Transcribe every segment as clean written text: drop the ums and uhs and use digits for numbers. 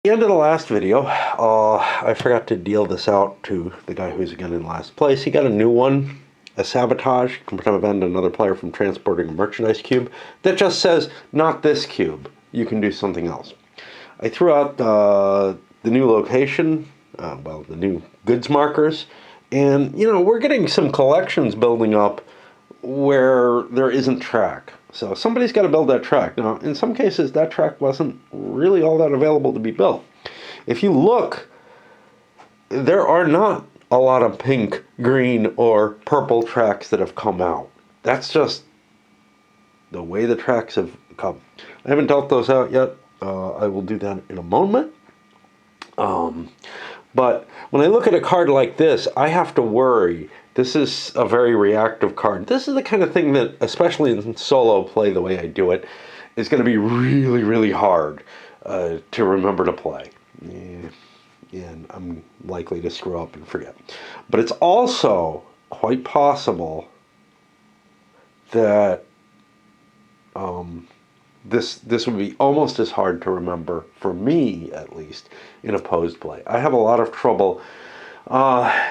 the end of the last video, I forgot to deal this out to the guy who's again in last place. He got a new one, a sabotage, can prevent another player from transporting a merchandise cube that just says, not this cube. You can do something else. I threw out the new location, well, the new goods markers, and, you know, we're getting some collections building up where there isn't track. So somebody's got to build that track. Now, in some cases, that track wasn't really all that available to be built. If you look, there are not a lot of pink, green, or purple tracks that have come out. That's just the way the tracks have come. I haven't dealt those out yet. I will do that in a moment. But when I look at a card like this, I have to worry. This is a very reactive card. This is the kind of thing that, especially in solo play the way I do it, is going to be really, really hard to remember to play. And I'm likely to screw up and forget. But it's also quite possible that this would be almost as hard to remember, for me at least, in opposed play. I have a lot of trouble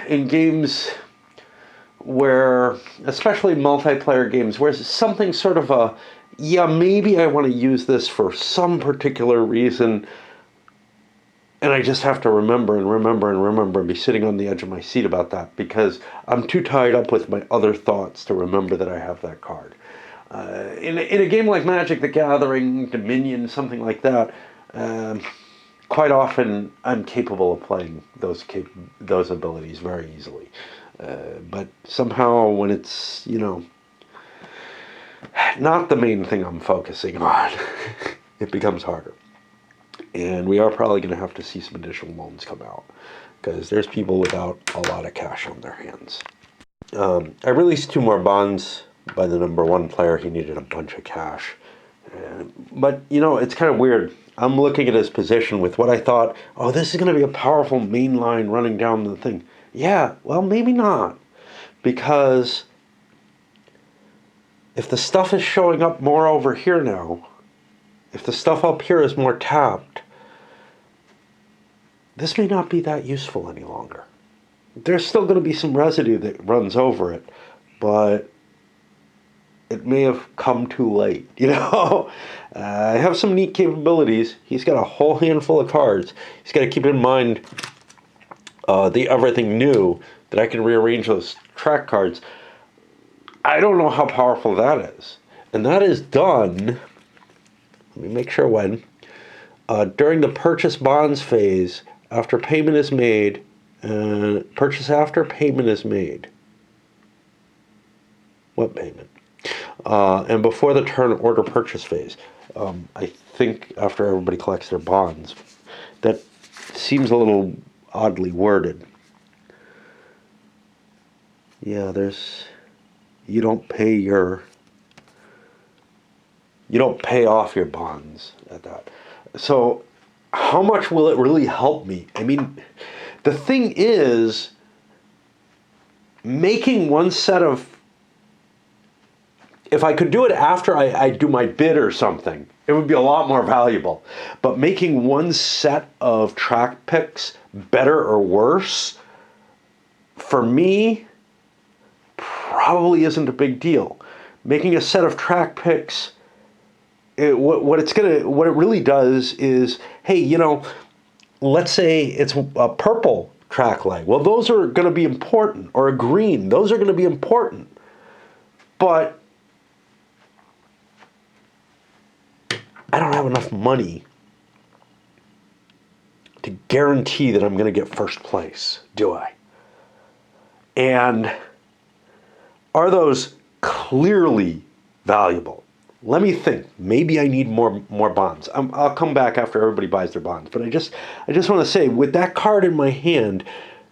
in games where, especially multiplayer games, where something sort of a, yeah, maybe I want to use this for some particular reason, and I just have to remember and be sitting on the edge of my seat about that because I'm too tied up with my other thoughts to remember that I have that card. In a game like Magic the Gathering, Dominion, something like that, quite often I'm capable of playing those abilities very easily. But somehow when it's, you know, not the main thing I'm focusing on, it becomes harder. And we are probably going to have to see some additional loans come out because there's people without a lot of cash on their hands. I released 2 more bonds by the number 1 player. He needed a bunch of cash. But, you know, it's kind of weird. I'm looking at his position with what I thought, oh, this is going to be a powerful main line running down the thing. Yeah, well, maybe not. Because if the stuff is showing up more over here now, if the stuff up here is more tapped, this may not be that useful any longer. There's still going to be some residue that runs over it, but it may have come too late, you know? I have some neat capabilities. He's got a whole handful of cards. He's got to keep in mind the everything new, that I can rearrange those track cards. I don't know how powerful that is. And that is done, let me make sure when, during the purchase bonds phase, after payment is made, purchase after payment is made. What payment? And before the turn order purchase phase. I think after everybody collects their bonds. That seems a little oddly worded. Yeah, you don't pay off your bonds at that. So how much will it really help me? I mean, the thing is, making one set of, if I could do it after I do my bid or something, it would be a lot more valuable. But making one set of track picks better or worse, for me, probably isn't a big deal. Making a set of track picks, what it really does is, hey, you know, let's say it's a purple track leg. Well, those are going to be important, or a green. Those are going to be important. But I don't have enough money to guarantee that I'm going to get first place, do I? And are those clearly valuable? Let me think. Maybe I need more bonds. I'll come back after everybody buys their bonds. But I just want to say, with that card in my hand,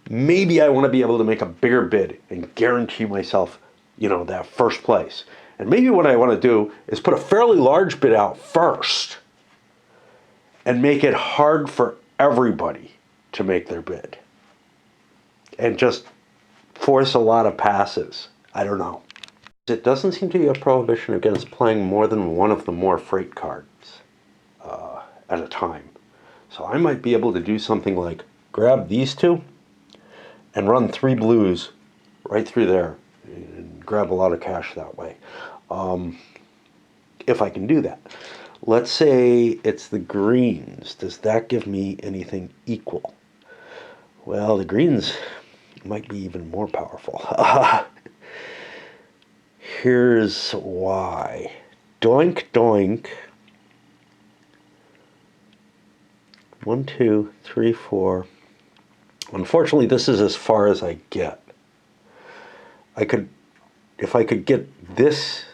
maybe I want to be able to make a bigger bid and guarantee myself, you know, that first place. And maybe what I want to do is put a fairly large bid out first and make it hard for everybody to make their bid. And just force a lot of passes. I don't know. It doesn't seem to be a prohibition against playing more than one of the more freight cards at a time. So I might be able to do something like grab these two and run 3 blues right through there and grab a lot of cash that way. If I can do that. Let's say it's the greens. Does that give me anything equal? Well, the greens might be even more powerful. Here's why. Doink, doink. 1, 2, 3, 4. Unfortunately, this is as far as I get. If I could get this,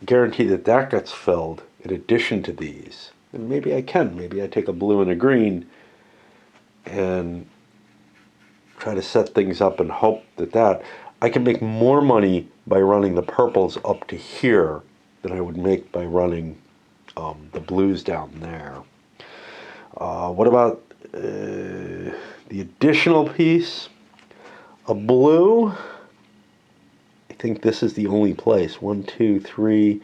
guarantee that that gets filled in addition to these, then maybe I can. Maybe I take a blue and a green and try to set things up and hope that I can make more money by running the purples up to here than I would make by running the blues down there. What about the additional piece? A blue. I think this is the only place. 1, 2, 3,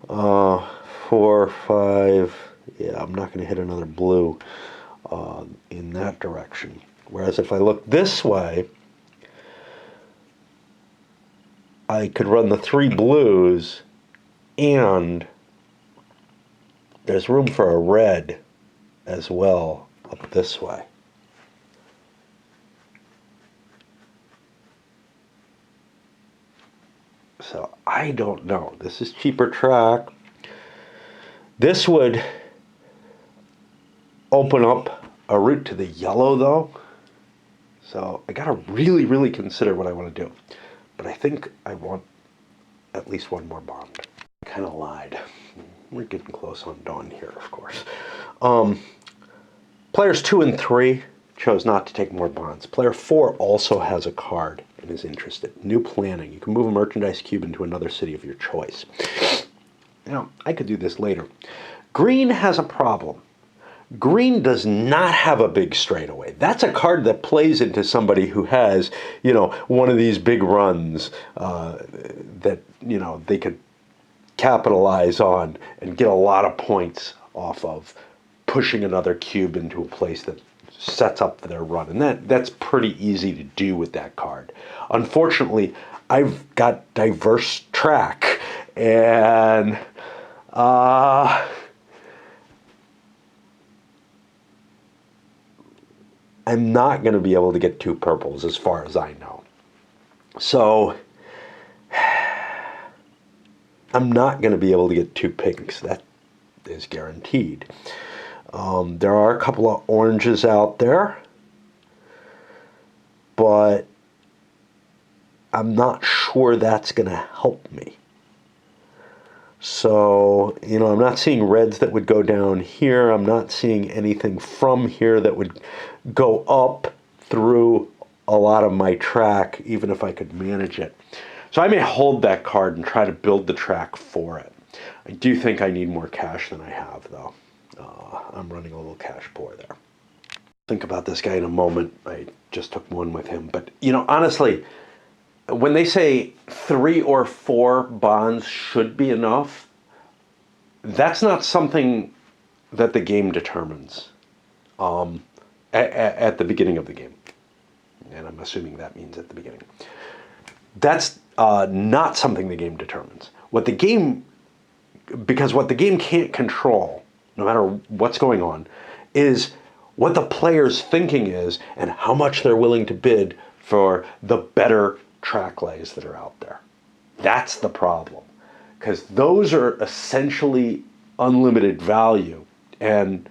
4, 5. Yeah, I'm not going to hit another blue in that direction. Whereas if I look this way, I could run the 3 blues, and there's room for a red as well up this way. So I don't know. This is cheaper track. This would open up a route to the yellow though. So I gotta really, really consider what I want to do. But I think I want at least one more bond. I kind of lied. We're getting close on dawn here, of course. Players 2 and 3 chose not to take more bonds. Player 4 also has a card and is interested. New planning. You can move a merchandise cube into another city of your choice. Now, I could do this later. Green has a problem. Green does not have a big straightaway. That's a card that plays into somebody who has, one of these big runs that, they could capitalize on and get a lot of points off of pushing another cube into a place that sets up their run. And that's pretty easy to do with that card. Unfortunately, I've got diverse track, and I'm not going to be able to get 2 purples as far as I know. So I'm not going to be able to get 2 pinks. That is guaranteed. There are a couple of oranges out there, but I'm not sure that's going to help me. So, I'm not seeing reds that would go down here. I'm not seeing anything from here that would go up through a lot of my track, even if I could manage it. So I may hold that card and try to build the track for it. I do think I need more cash than I have, though. I'm running a little cash poor there. Think about this guy in a moment. I just took one with him. But, honestly, when they say 3 or 4 bonds should be enough, that's not something that the game determines at the beginning of the game. And I'm assuming that means at the beginning. That's not something the game determines. Because what the game can't control, no matter what's going on, is what the player's thinking is and how much they're willing to bid for the better track lays that are out there. That's the problem. Because those are essentially unlimited value. And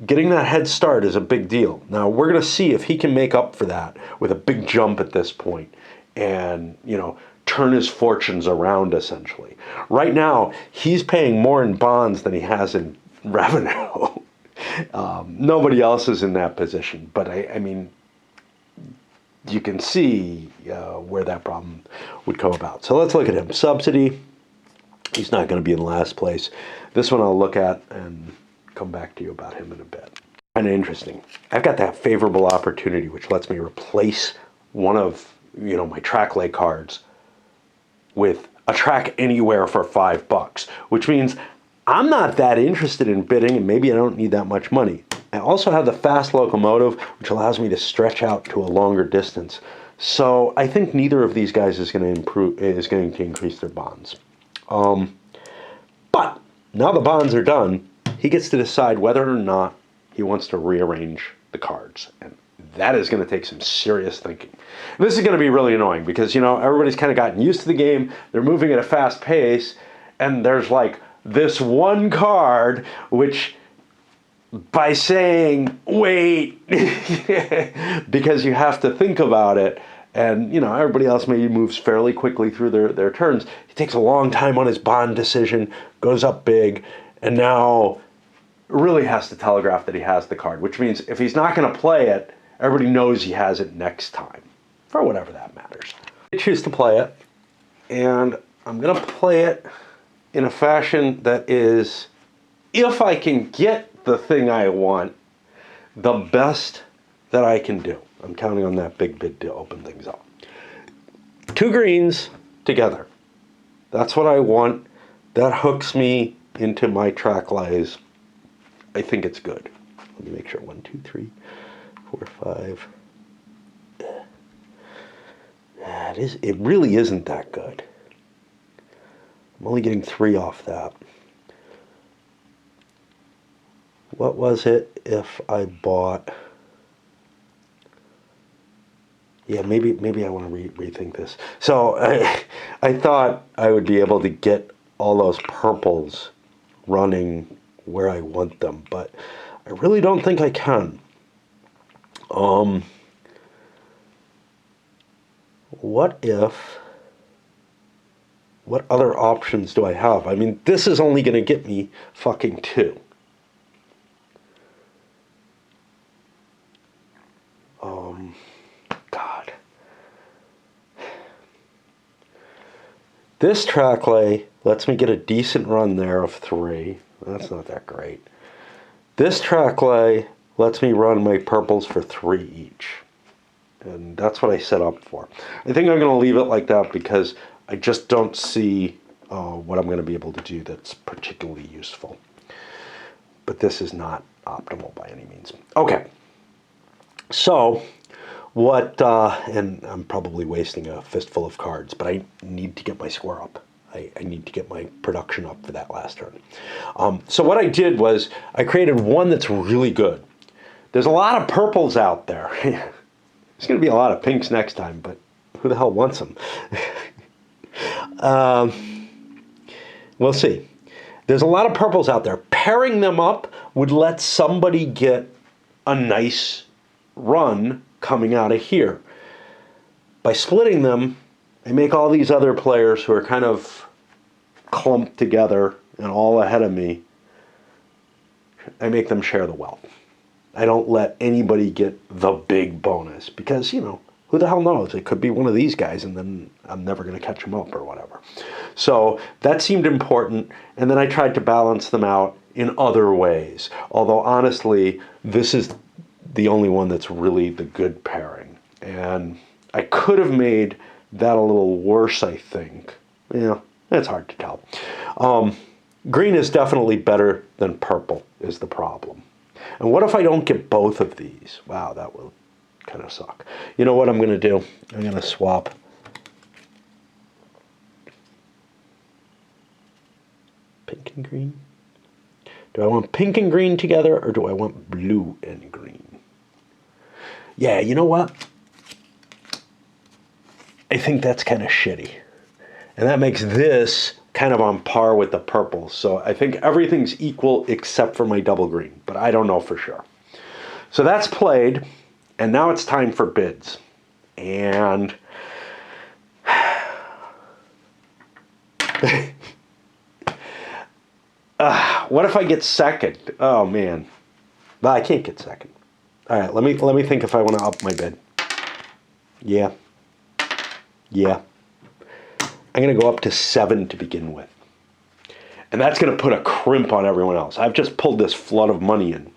getting that head start is a big deal. Now, we're going to see if he can make up for that with a big jump at this point and, turn his fortunes around, essentially. Right now, he's paying more in bonds than he has in revenue. Nobody else is in that position. But, I mean, you can see where that problem would come about. So let's look at him. Subsidy. He's not going to be in last place. This one I'll look at and come back to you about him in a bit. Kind of interesting. I've got that favorable opportunity, which lets me replace one of my track lay cards with a track anywhere for $5, which means I'm not that interested in bidding, and maybe I don't need that much money. I also have the fast locomotive, which allows me to stretch out to a longer distance. So I think neither of these guys is going to increase their bonds. But now the bonds are done, he gets to decide whether or not he wants to rearrange the cards. And that is going to take some serious thinking. And this is going to be really annoying because, you know, everybody's kind of gotten used to the game. They're moving at a fast pace. And there's like this one card which, by saying, wait, because you have to think about it, and, you know, everybody else maybe moves fairly quickly through their turns. He takes a long time on his bond decision, goes up big, and now really has to telegraph that he has the card, which means if he's not going to play it, everybody knows he has it next time, for whatever that matters. I choose to play it, and I'm going to play it in a fashion that is, if I can get the thing I want, the best that I can do. I'm counting on that big bid to open things up. 2 greens together. That's what I want. That hooks me into my track lies. I think it's good. Let me make sure. 1, 2, 3, 4, 5. It really isn't that good. I'm only getting 3 off that. What was it if I bought? Yeah, maybe I want to rethink this. So I thought I would be able to get all those purples running where I want them, but I really don't think I can. What other options do I have? I mean, this is only going to get me fucking 2. God. This track lay lets me get a decent run there of 3. That's not that great. This track lay lets me run my purples for 3 each. And that's what I set up for. I think I'm going to leave it like that because I just don't see what I'm going to be able to do that's particularly useful. But this is not optimal by any means. Okay. So, and I'm probably wasting a fistful of cards, but I need to get my score up. I need to get my production up for that last turn. So what I did was I created one that's really good. There's a lot of purples out there. There's going to be a lot of pinks next time, but who the hell wants them? We'll see. There's a lot of purples out there. Pairing them up would let somebody get a nice run coming out of here. By splitting them, I make all these other players who are kind of clumped together and all ahead of me, I make them share the wealth. I don't let anybody get the big bonus because, you know, who the hell knows? It could be one of these guys and then I'm never going to catch them up or whatever. So that seemed important, and then I tried to balance them out in other ways. Although honestly, this is the only one that's really the good pairing. And I could have made that a little worse, I think. Yeah, it's hard to tell. Green is definitely better than purple is the problem. And what if I don't get both of these? Wow, that will kind of suck. You know what I'm going to do? I'm going to swap pink and green. Do I want pink and green together, or do I want blue and green? Yeah, you know what? I think that's kind of shitty. And that makes this kind of on par with the purple. So I think everything's equal except for my double green, but I don't know for sure. So that's played, and now it's time for bids. And what if I get second? Oh man, well, I can't get second. All right, let me think if I want to up my bid. Yeah. I'm going to go up to 7 to begin with. And that's going to put a crimp on everyone else. I've just pulled this flood of money in.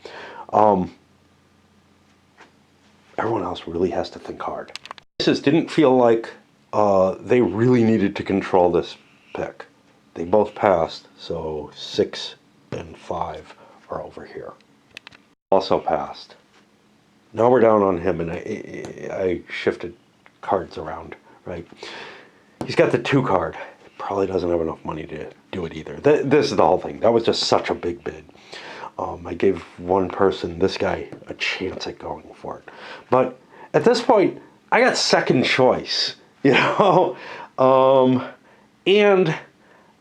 Everyone else really has to think hard. This didn't feel like they really needed to control this pick. They both passed, so 6 and 5 are over here. Also passed. Now we're down on him, and I shifted cards around, right? He's got the 2 card. Probably doesn't have enough money to do it either. This is the whole thing. That was just such a big bid. I gave one person, this guy, a chance at going for it. But at this point, I got second choice, you know? And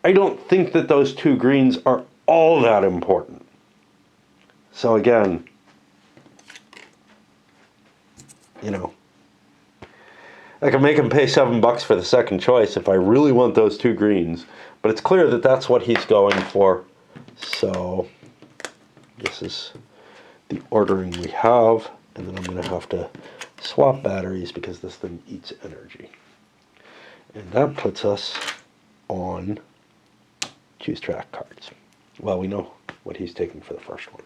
I don't think that those 2 greens are all that important. So again, you know, I can make him pay $7 for the second choice if I really want those 2 greens. But it's clear that that's what he's going for. So this is the ordering we have. And then I'm going to have to swap batteries because this thing eats energy. And that puts us on choose track cards. Well, we know what he's taking for the first one.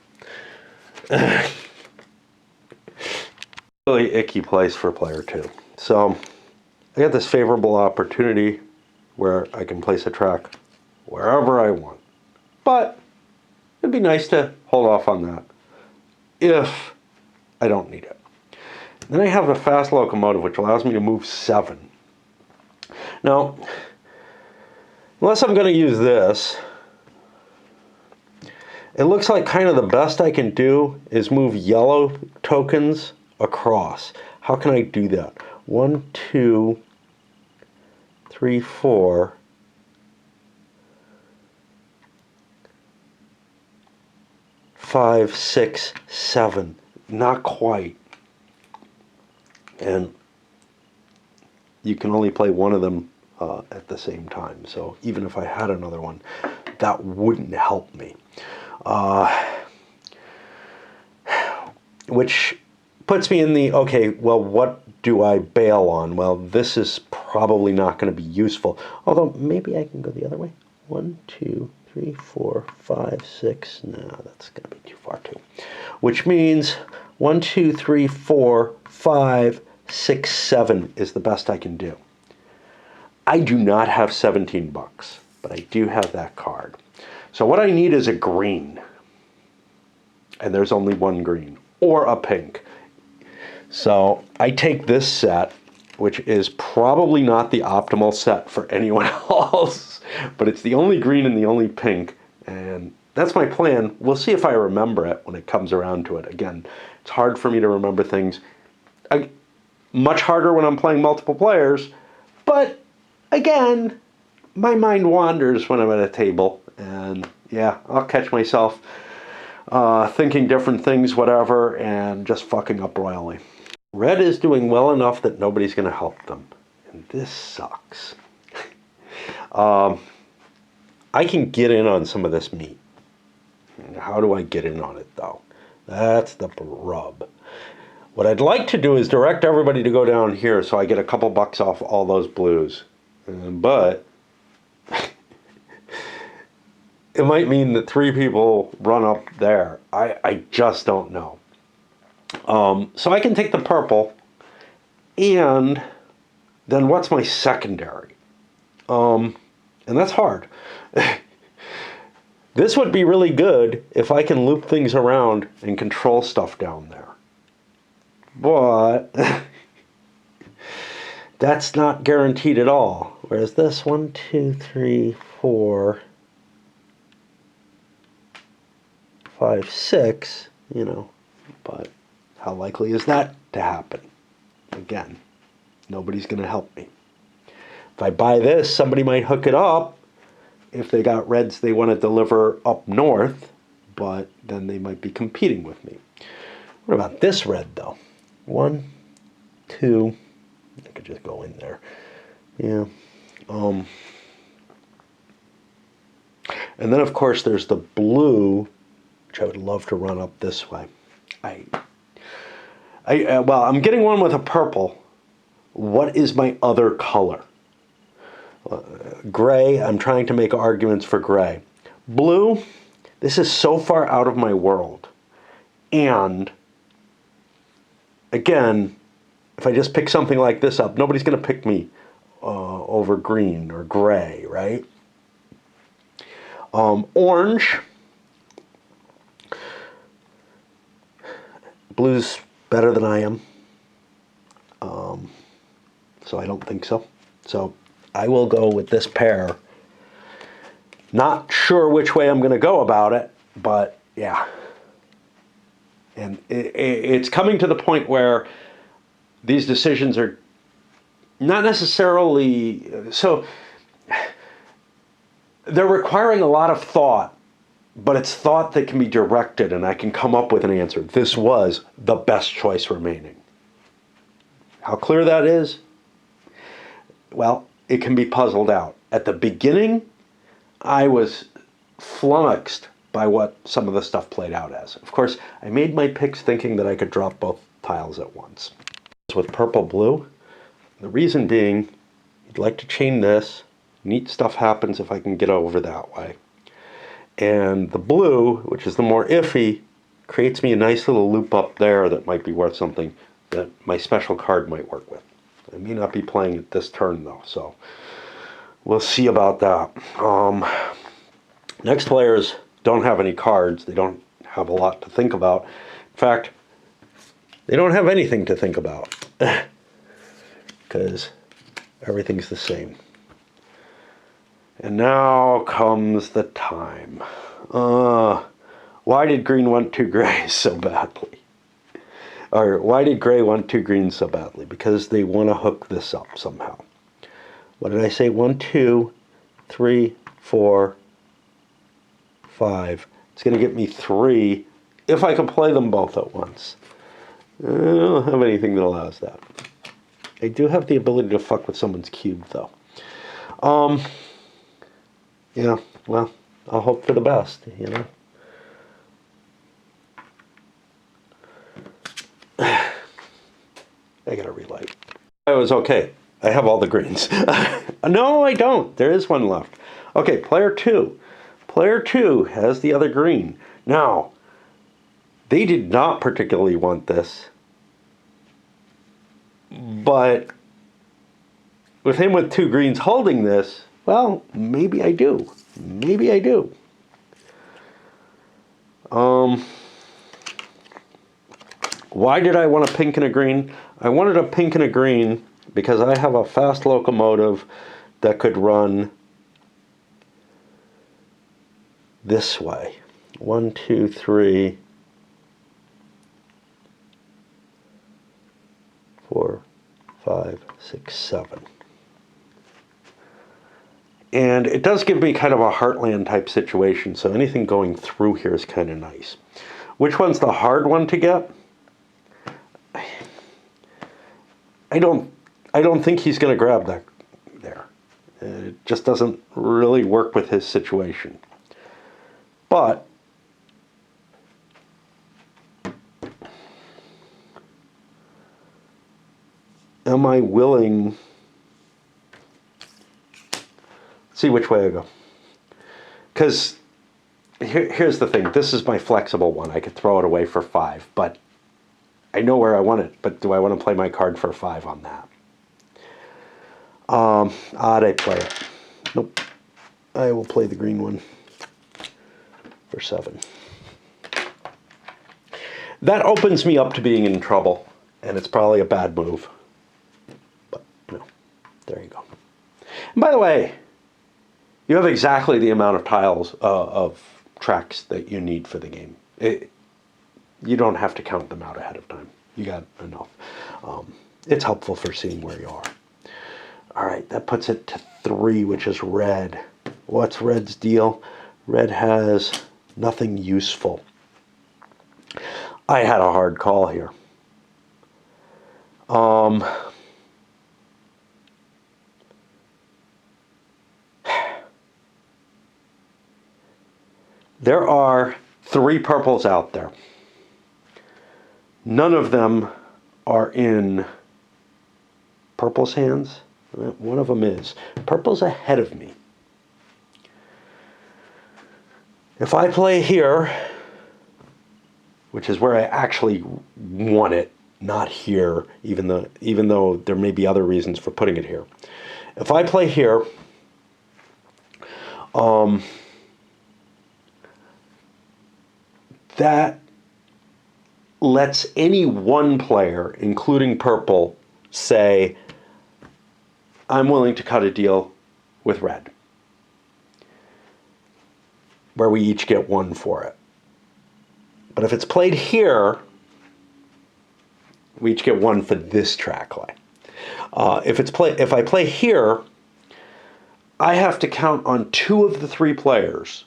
Really icky place for player 2. So I got this favorable opportunity where I can place a track wherever I want. But it'd be nice to hold off on that if I don't need it. Then I have a fast locomotive which allows me to move 7. Now, unless I'm going to use this, it looks like kind of the best I can do is move yellow tokens across. How can I do that? 1, 2, 3, 4. 5, 6, 7. Not quite. And you can only play one of them at the same time. So even if I had another one, that wouldn't help me. Which puts me in the, okay, well, what do I bail on? Well, this is probably not going to be useful. Although maybe I can go the other way. 1, 2, 3, 4, 5, 6. No, that's going to be too far too. Which means 1, 2, 3, 4, 5, 6, 7 is the best I can do. I do not have $17, but I do have that card. So what I need is a green. And there's only one green. Or a pink. So I take this set, which is probably not the optimal set for anyone else. But it's the only green and the only pink. And that's my plan. We'll see if I remember it when it comes around to it. Again, it's hard for me to remember things. Much harder when I'm playing multiple players. But again, my mind wanders when I'm at a table. And yeah, I'll catch myself thinking different things, whatever, and just fucking up royally. Red is doing well enough that nobody's going to help them. And this sucks. I can get in on some of this meat. How do I get in on it, though? That's the rub. What I'd like to do is direct everybody to go down here so I get a couple bucks off all those blues. But it might mean that 3 people run up there. I just don't know. So I can take the purple, and then what's my secondary? And that's hard. This would be really good if I can loop things around and control stuff down there. But that's not guaranteed at all. Whereas this 1, 2, 3, 4, 5, 6, you know, but how likely is that to happen? Again, nobody's going to help me. If I buy this, somebody might hook it up if they got reds they want to deliver up north, but then they might be competing with me. What about this red, though? 1, 2, I could just go in there. Yeah. And then, of course, there's the blue, which I would love to run up this way. Well, I'm getting one with a purple. What is my other color? Gray, I'm trying to make arguments for gray. Blue, this is so far out of my world. And, again, if I just pick something like this up, nobody's going to pick me over green or gray, right? Orange. blue's better than I am. So I don't think so. So I will go with this pair. Not sure which way I'm going to go about it, but yeah. And it's coming to the point where these decisions are not necessarily... So they're requiring a lot of thought, but it's thought that can be directed, and I can come up with an answer. This was the best choice remaining. How clear that is? Well, it can be puzzled out. At the beginning, I was flummoxed by what some of the stuff played out as. Of course, I made my picks thinking that I could drop both tiles at once. With purple-blue, the reason being, you'd like to chain this. Neat stuff happens if I can get over that way. And the blue, which is the more iffy, creates me a nice little loop up there that might be worth something that my special card might work with. I may not be playing it this turn, though, so we'll see about that. Next players don't have any cards. They don't have a lot to think about. In fact, they don't have anything to think about because everything's the same. And now comes the time. Why did green want 2 grays so badly? Or why did gray want 2 greens so badly? Because they want to hook this up somehow. What did I say? 1, 2, 3, 4, 5. It's going to get me 3 if I can play them both at once. I don't have anything that allows that. I do have the ability to fuck with someone's cube, though. Yeah, well, I'll hope for the best, you know. I gotta relight. I was okay. I have all the greens. No, I don't. There is one left. Okay, player 2. Player 2 has the other green. Now, they did not particularly want this. But with him with 2 greens holding this, well, maybe I do. Maybe I do. Why did I want a pink and a green? I wanted a pink and a green because I have a fast locomotive that could run this way. 1, 2, 3, 4, 5, 6, 7. And it does give me kind of a heartland type situation, so anything going through here is kind of nice. Which one's the hard one to get? I don't think he's going to grab that there. It just doesn't really work with his situation. But am I willing? See which way I go. Because here's the thing. This is my flexible one. I could throw it away for 5, but I know where I want it. But do I want to play my card for 5 on that? Odd I play it. Nope. I will play the green one for 7. That opens me up to being in trouble, and it's probably a bad move. But, no. There you go. And by the way, you have exactly the amount of tiles of tracks that you need for the game. You don't have to count them out ahead of time. You got enough. It's helpful for seeing where you are. All right, that puts it to 3, which is red. What's red's deal? Red has nothing useful. I had a hard call here. There are 3 purples out there. None of them are in purple's hands. One of them is. Purple's ahead of me. If I play here, which is where I actually want it, not here, even though there may be other reasons for putting it here. If I play here, that lets any one player, including purple, say, I'm willing to cut a deal with red, where we each get one for it. But if it's played here, we each get one for this track lay. If I play here, I have to count on 2 of the 3 players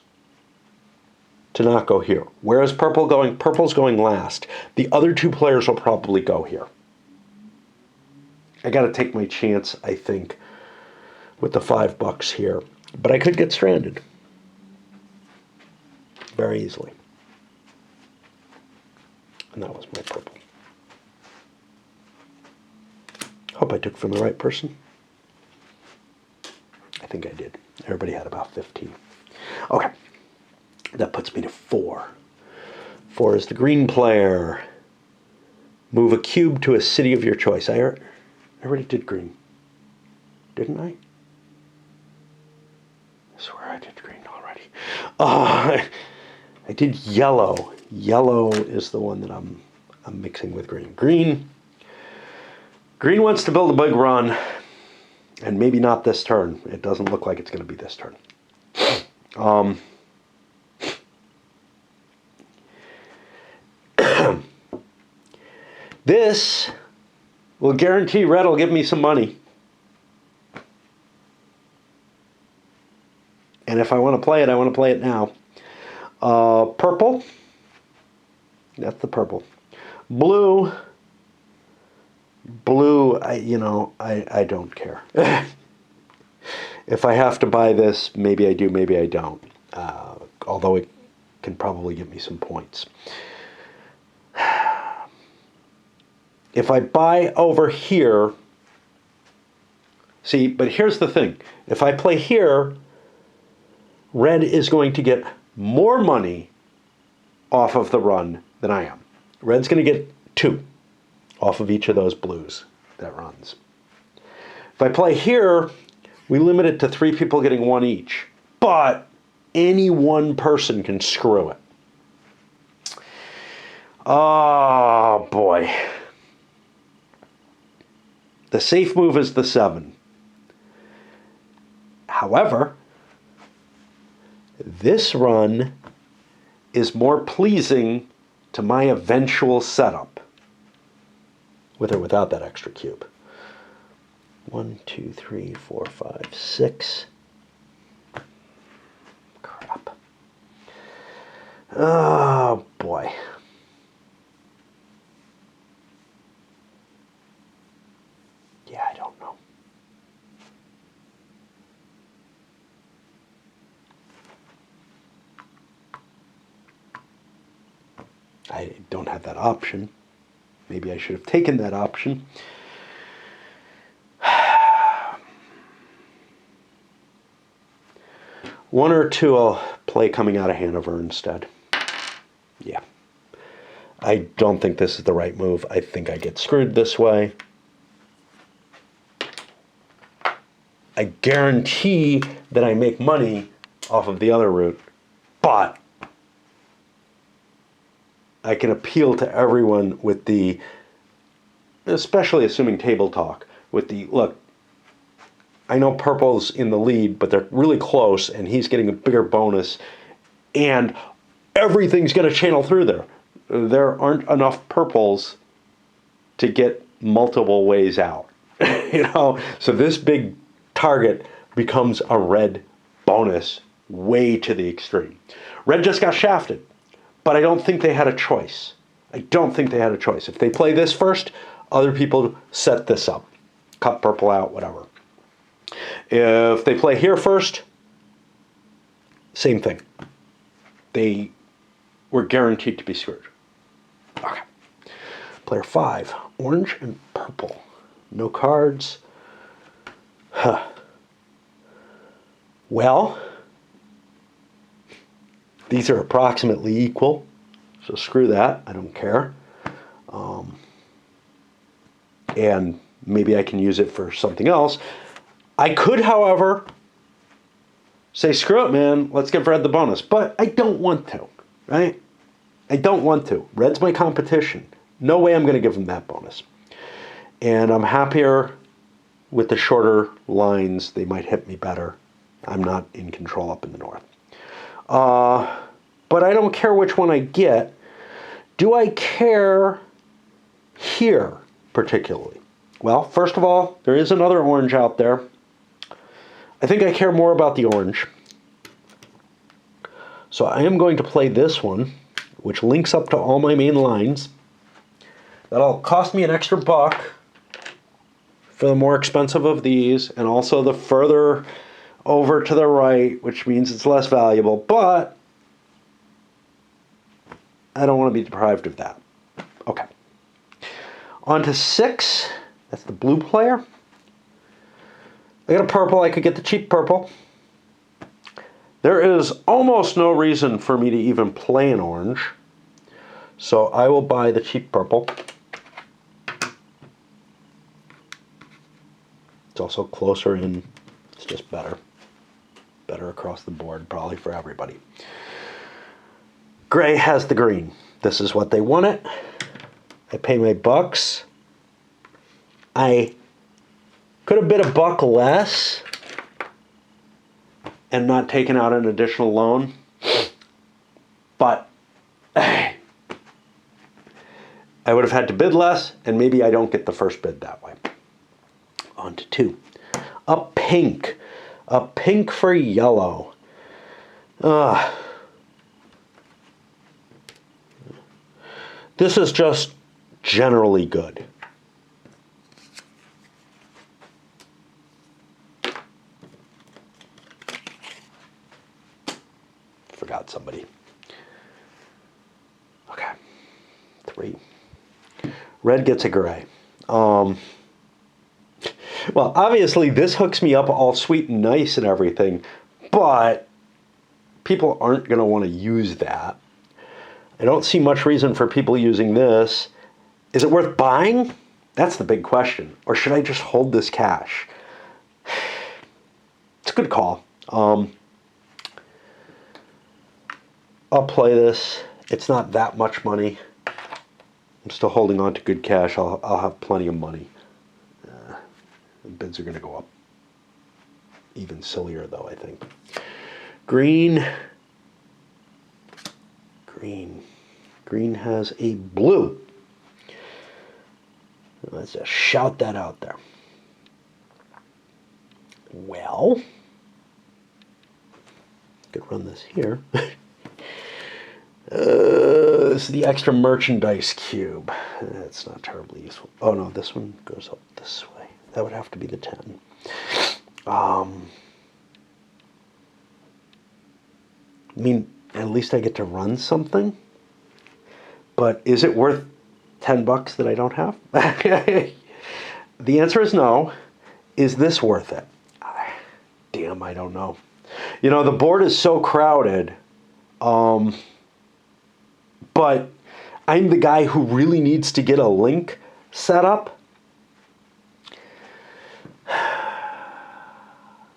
to not go here. Whereas purple's going last. The other 2 players will probably go here. I got to take my chance, I think, with the $5 here. But I could get stranded very easily. And that was my purple. Hope I took from the right person. I think I did. Everybody had about 15. Okay. That puts me to 4. 4 is the green player. Move a cube to a city of your choice. I already did green. Didn't I? I swear I did green already. I did yellow. Yellow is the one that I'm mixing with green. Green wants to build a big run, and maybe not this turn. It doesn't look like it's going to be this turn. This will guarantee red will give me some money. And if I want to play it, I want to play it now. Purple. That's the purple. Blue. Blue, I don't care. If I have to buy this, maybe I do, maybe I don't. Although it can probably give me some points. If I buy over here, see, but here's the thing. If I play here, red is going to get more money off of the run than I am. Red's going to get 2 off of each of those blues that runs. If I play here, we limit it to 3 people getting 1 each. But any one person can screw it. Oh, boy. The safe move is the 7. However, this run is more pleasing to my eventual setup, with or without that extra cube. 1, 2, 3, 4, 5, 6. Crap. Oh, boy. Yeah, I don't know. I don't have that option. Maybe I should have taken that option. One or 2 I'll play coming out of Hanover instead. Yeah. I don't think this is the right move. I think I get screwed this way. I guarantee that I make money off of the other route, but I can appeal to everyone with the, especially assuming table talk, with the, look, I know purple's in the lead, but they're really close, and he's getting a bigger bonus, and everything's going to channel through there. There aren't enough purples to get multiple ways out, So this big target becomes a red bonus way to the extreme. Red just got shafted, but I don't think they had a choice. If they play this first, other people set this up. Cut purple out, whatever. If they play here first, same thing. They were guaranteed to be screwed. Okay. Player 5, orange and purple. No cards. Huh. Well, these are approximately equal, so screw that. I don't care. And maybe I can use it for something else. I could, however, say, screw it, man. Let's give Red the bonus. But I don't want to, right? I don't want to. Red's my competition. No way I'm going to give them that bonus. And I'm happier with the shorter lines. They might hit me better. I'm not in control up in the north. But I don't care which one I get. Do I care here particularly? Well, first of all, there is another orange out there. I think I care more about the orange. So I am going to play this one, which links up to all my main lines. That'll cost me an extra buck for the more expensive of these, and also the further over to the right, which means it's less valuable, but I don't want to be deprived of that. Okay. On to 6. That's the blue player. I got a purple. I could get the cheap purple. There is almost no reason for me to even play an orange, so I will buy the cheap purple. It's also closer in. It's just better. Better across the board, probably for everybody. Gray has the green. This is what they want it. I pay my bucks. I could have bid a buck less and not taken out an additional loan. But I would have had to bid less, and maybe I don't get the first bid that way. On to 2. A pink. A pink for yellow. This is just generally good. Forgot somebody. Okay. 3. Red gets a gray. Well, obviously this hooks me up all sweet and nice and everything, but people aren't going to want to use that. I don't see much reason for people using this. Is it worth buying? That's the big question. Or should I just hold this cash? It's a good call. I'll play this. It's not that much money. I'm still holding on to good cash. I'll have plenty of money. The bids are going to go up. Even sillier, though, I think. Green. Green. Green has a blue. Let's just shout that out there. Well, could run this here. This is the extra merchandise cube. That's not terribly useful. Oh no, this one goes up this way. That would have to be the 10. I mean, at least I get to run something. But is it worth 10 bucks that I don't have? The answer is no. Is this worth it? Damn, I don't know. You know, the board is so crowded. But I'm the guy who really needs to get a link set up.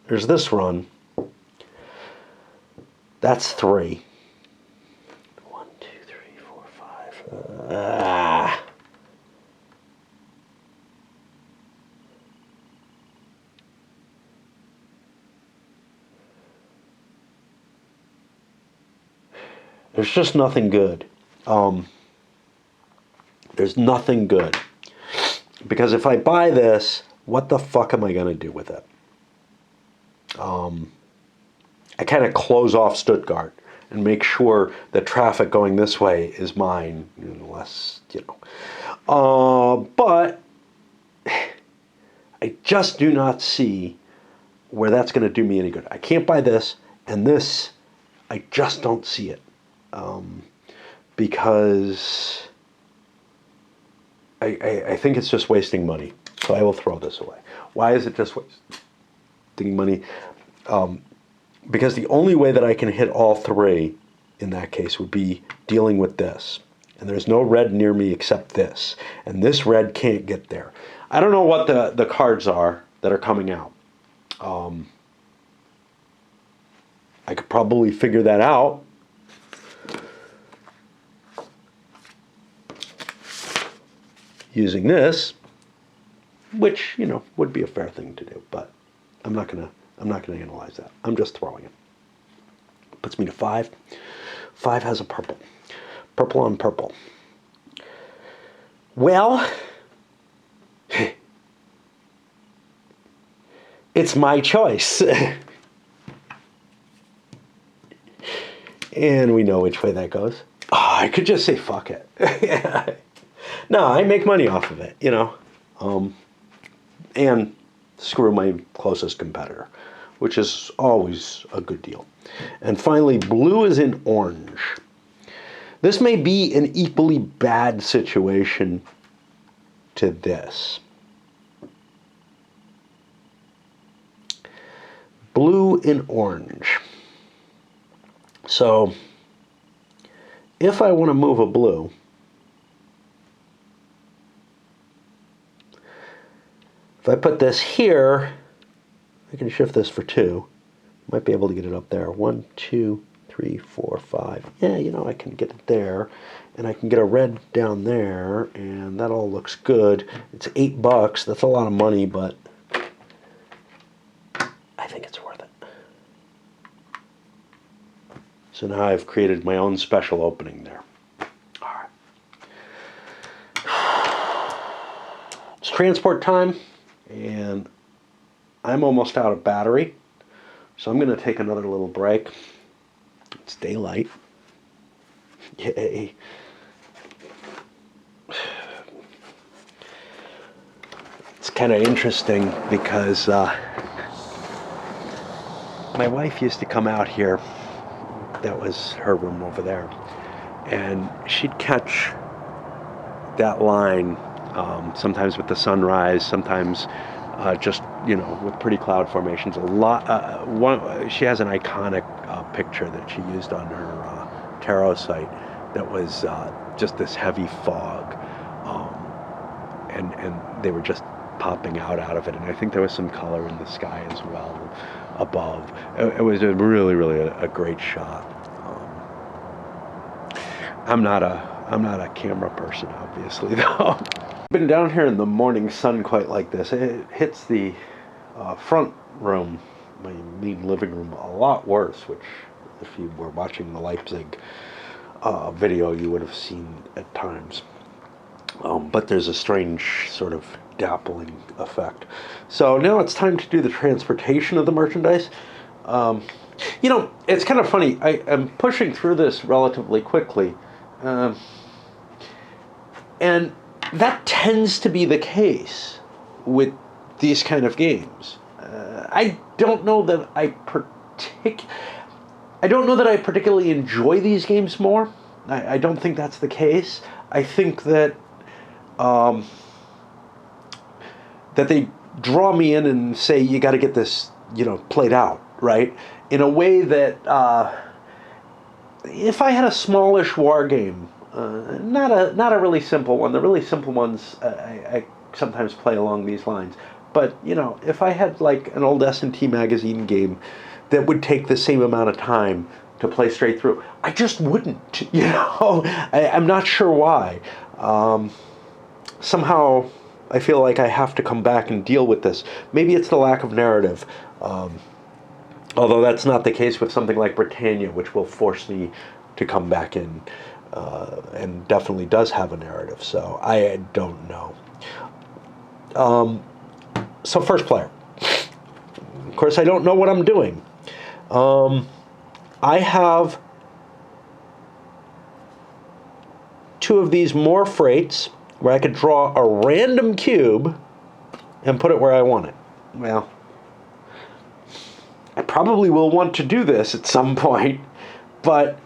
There's this run. That's 3. 1, 2, 3, 4, 5. There's just nothing good. There's nothing good. Because if I buy this, what the fuck am I going to do with it? I kind of close off Stuttgart and make sure the traffic going this way is mine, unless, but I just do not see where that's going to do me any good. I can't buy this, and this, I just don't see it. Because I think it's just wasting money. So I will throw this away. Why is it just wasting money? Because the only way that I can hit all 3 in that case would be dealing with this. And there's no red near me except this. And this red can't get there. I don't know what the cards are that are coming out. I could probably figure that out. using this, which, you know, would be a fair thing to do, but I'm not gonna analyze that. I'm just throwing it. Puts me to 5. 5 has a purple. Purple on purple. Well, it's my choice. And we know which way that goes. Oh, I could just say fuck it. No, I make money off of it, you know. And screw my closest competitor, which is always a good deal. And finally, blue is in orange. This may be an equally bad situation to this. Blue in orange. So, if I want to move a blue, if I put this here, I can shift this for 2. Might be able to get it up there. 1, 2, 3, 4, 5. Yeah, you know, I can get it there. And I can get a red down there, and that all looks good. It's $8. That's a lot of money, but I think it's worth it. So now I've created my own special opening there. All right. It's transport time, and I'm almost out of battery. So I'm going to take another little break. It's daylight. Yay. It's kind of interesting because my wife used to come out here. That was her room over there. And she'd catch that line sometimes with the sunrise, sometimes just, you know, with pretty cloud formations. A lot. She has an iconic picture that she used on her tarot site that was just this heavy fog, and they were just popping out of it. And I think there was some color in the sky as well above. It was really a great shot. I'm not a camera person, obviously, though. Been down here in the morning sun quite like this. It hits the front room, my main living room, a lot worse, which if you were watching the Leipzig video, you would have seen at times. But there's a strange sort of dappling effect. So now it's time to do the transportation of the merchandise. You know, it's kind of funny. I am pushing through this relatively quickly. And that tends to be the case with these kind of games. I don't know that I particularly enjoy these games more. I don't think that's the case. I think that that they draw me in and say, you got to get this, you know, played out, right? In a way that if I had a smallish war game, not a really simple one. The really simple ones I sometimes play along these lines. But, you know, if I had like an old S&T magazine game that would take the same amount of time to play straight through, I just wouldn't, you know. I'm not sure why. Somehow I feel like I have to come back and deal with this. Maybe it's the lack of narrative. Although that's not the case with something like Britannia, which will force me to come back in, and definitely does have a narrative. So I don't know. So first player. Of course, I don't know what I'm doing. I have 2 of these more freights where I could draw a random cube and put it where I want it. Well, I probably will want to do this at some point, but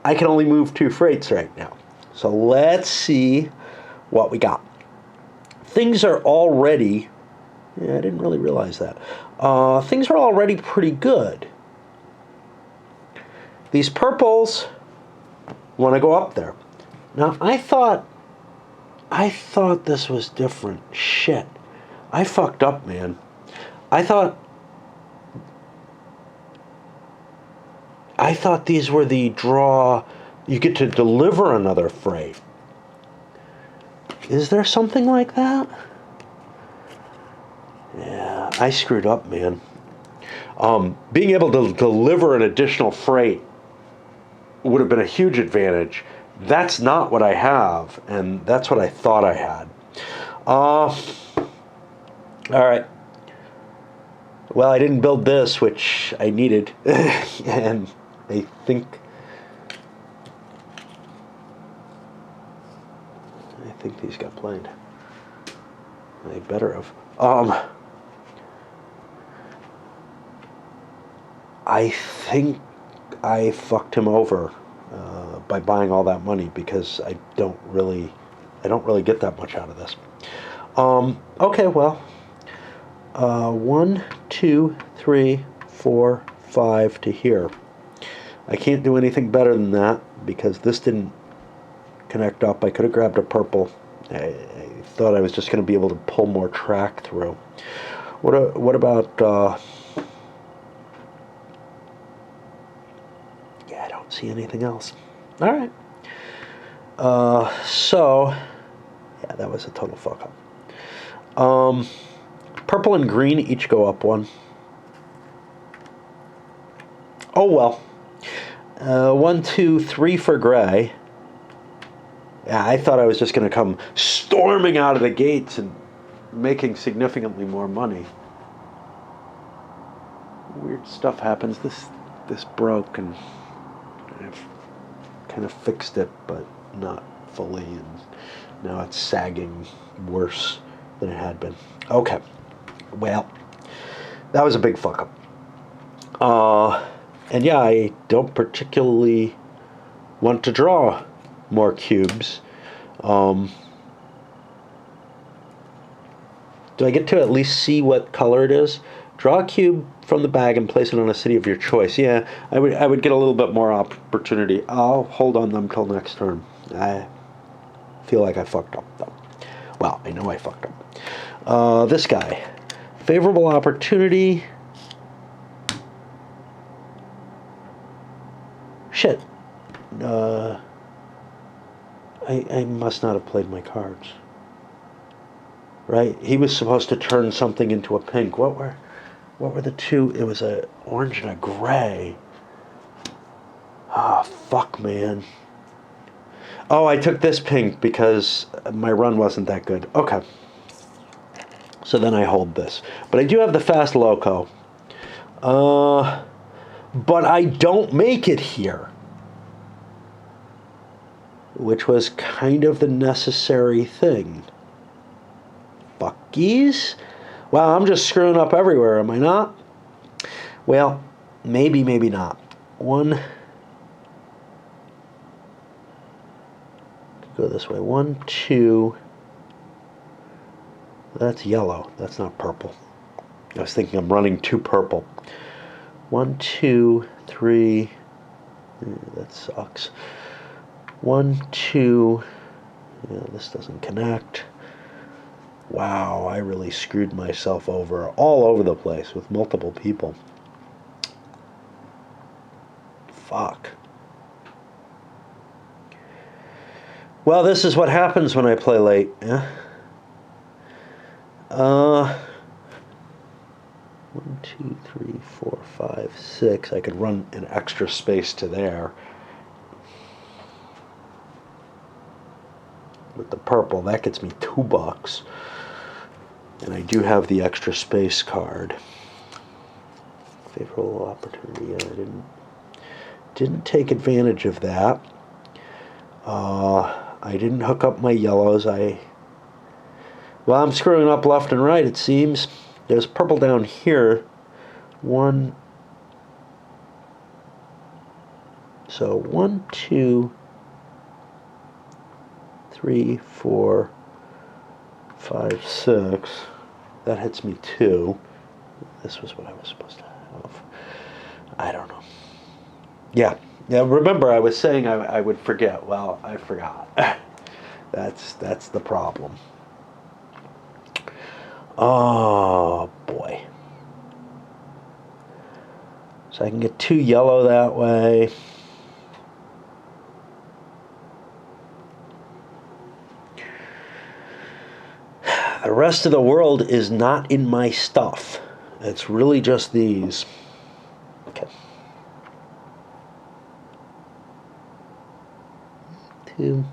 I can only move 2 freights right now. So let's see what we got. Things are already, I didn't really realize that. Things are already pretty good. These purples want to go up there. Now, I thought this was different. Shit. I fucked up, man. I thought these were the draw, you get to deliver another freight. Is there something like that? Yeah, I screwed up, man. Being able to deliver an additional freight would have been a huge advantage. That's not what I have, and that's what I thought I had. All right. Well, I didn't build this, which I needed, and I think these got played. They better have. I think I fucked him over by buying all that money because I don't really get that much out of this. Okay, well, 1, 2, 3, 4, 5 to here. I can't do anything better than that because this didn't connect up. I could have grabbed a purple. I thought I was just going to be able to pull more track through. What about? Yeah, I don't see anything else. All right. So, yeah, that was a total fuck up. Purple and green each go up 1. Oh well. 1, 2, 3 for gray. Yeah, I thought I was just going to come storming out of the gates and making significantly more money. Weird stuff happens. This broke, and I've kind of fixed it, but not fully, and now it's sagging worse than it had been. Okay. Well, that was a big fuck up. And yeah, I don't particularly want to draw more cubes. Do I get to at least see what color it is? Draw a cube from the bag and place it on a city of your choice. Yeah, I would get a little bit more opportunity. I'll hold on them till next turn. I feel like I fucked up, though. Well, I know I fucked up. This guy. Favorable opportunity. Shit. I must not have played my cards. Right? He was supposed to turn something into a pink. What were the two? It was a orange and a gray. Oh, fuck, man. Oh, I took this pink because my run wasn't that good. Okay. So then I hold this. But I do have the fast loco. But I don't make it here. Which was kind of the necessary thing. Fuckies? Wow, I'm just screwing up everywhere, am I not? Well, maybe not. 1. Go this way. 1, 2. That's yellow. That's not purple. I was thinking I'm running 2 purple. 1, 2, 3. That sucks. 1, 2. Yeah, this doesn't connect. Wow, I really screwed myself over all over the place with multiple people. Fuck. Well, this is what happens when I play late. Yeah. 1, 2, 3, 4, 5, 6. I could run an extra space to there. With the purple, that gets me $2. And I do have the extra space card. Favorable opportunity. I didn't take advantage of that. I didn't hook up my yellows. Well, I'm screwing up left and right, it seems. There's purple down here. 1. So 1, 2, 3, 4, 5, 6. That hits me 2. This was what I was supposed to have. I don't know. Yeah. Remember, I was saying I would forget. Well, I forgot. That's the problem. Oh boy. So I can get 2 yellow that way. The rest of the world is not in my stuff. It's really just these. Okay. 2.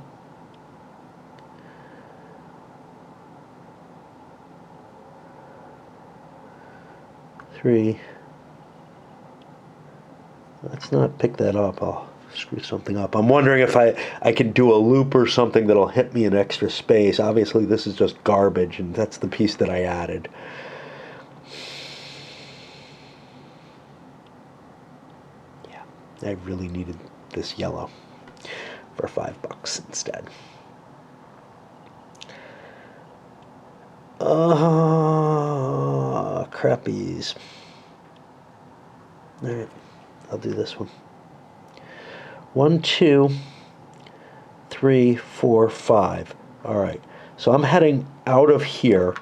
3. Let's not pick that up. I'll screw something up. I'm wondering if I could do a loop or something that'll hit me in extra space. Obviously, this is just garbage, and that's the piece that I added. Yeah, I really needed this yellow for $5 instead. Crappies. All right, I'll do this one. 1, 2, 3, 4, 5. All right, so I'm heading out of here.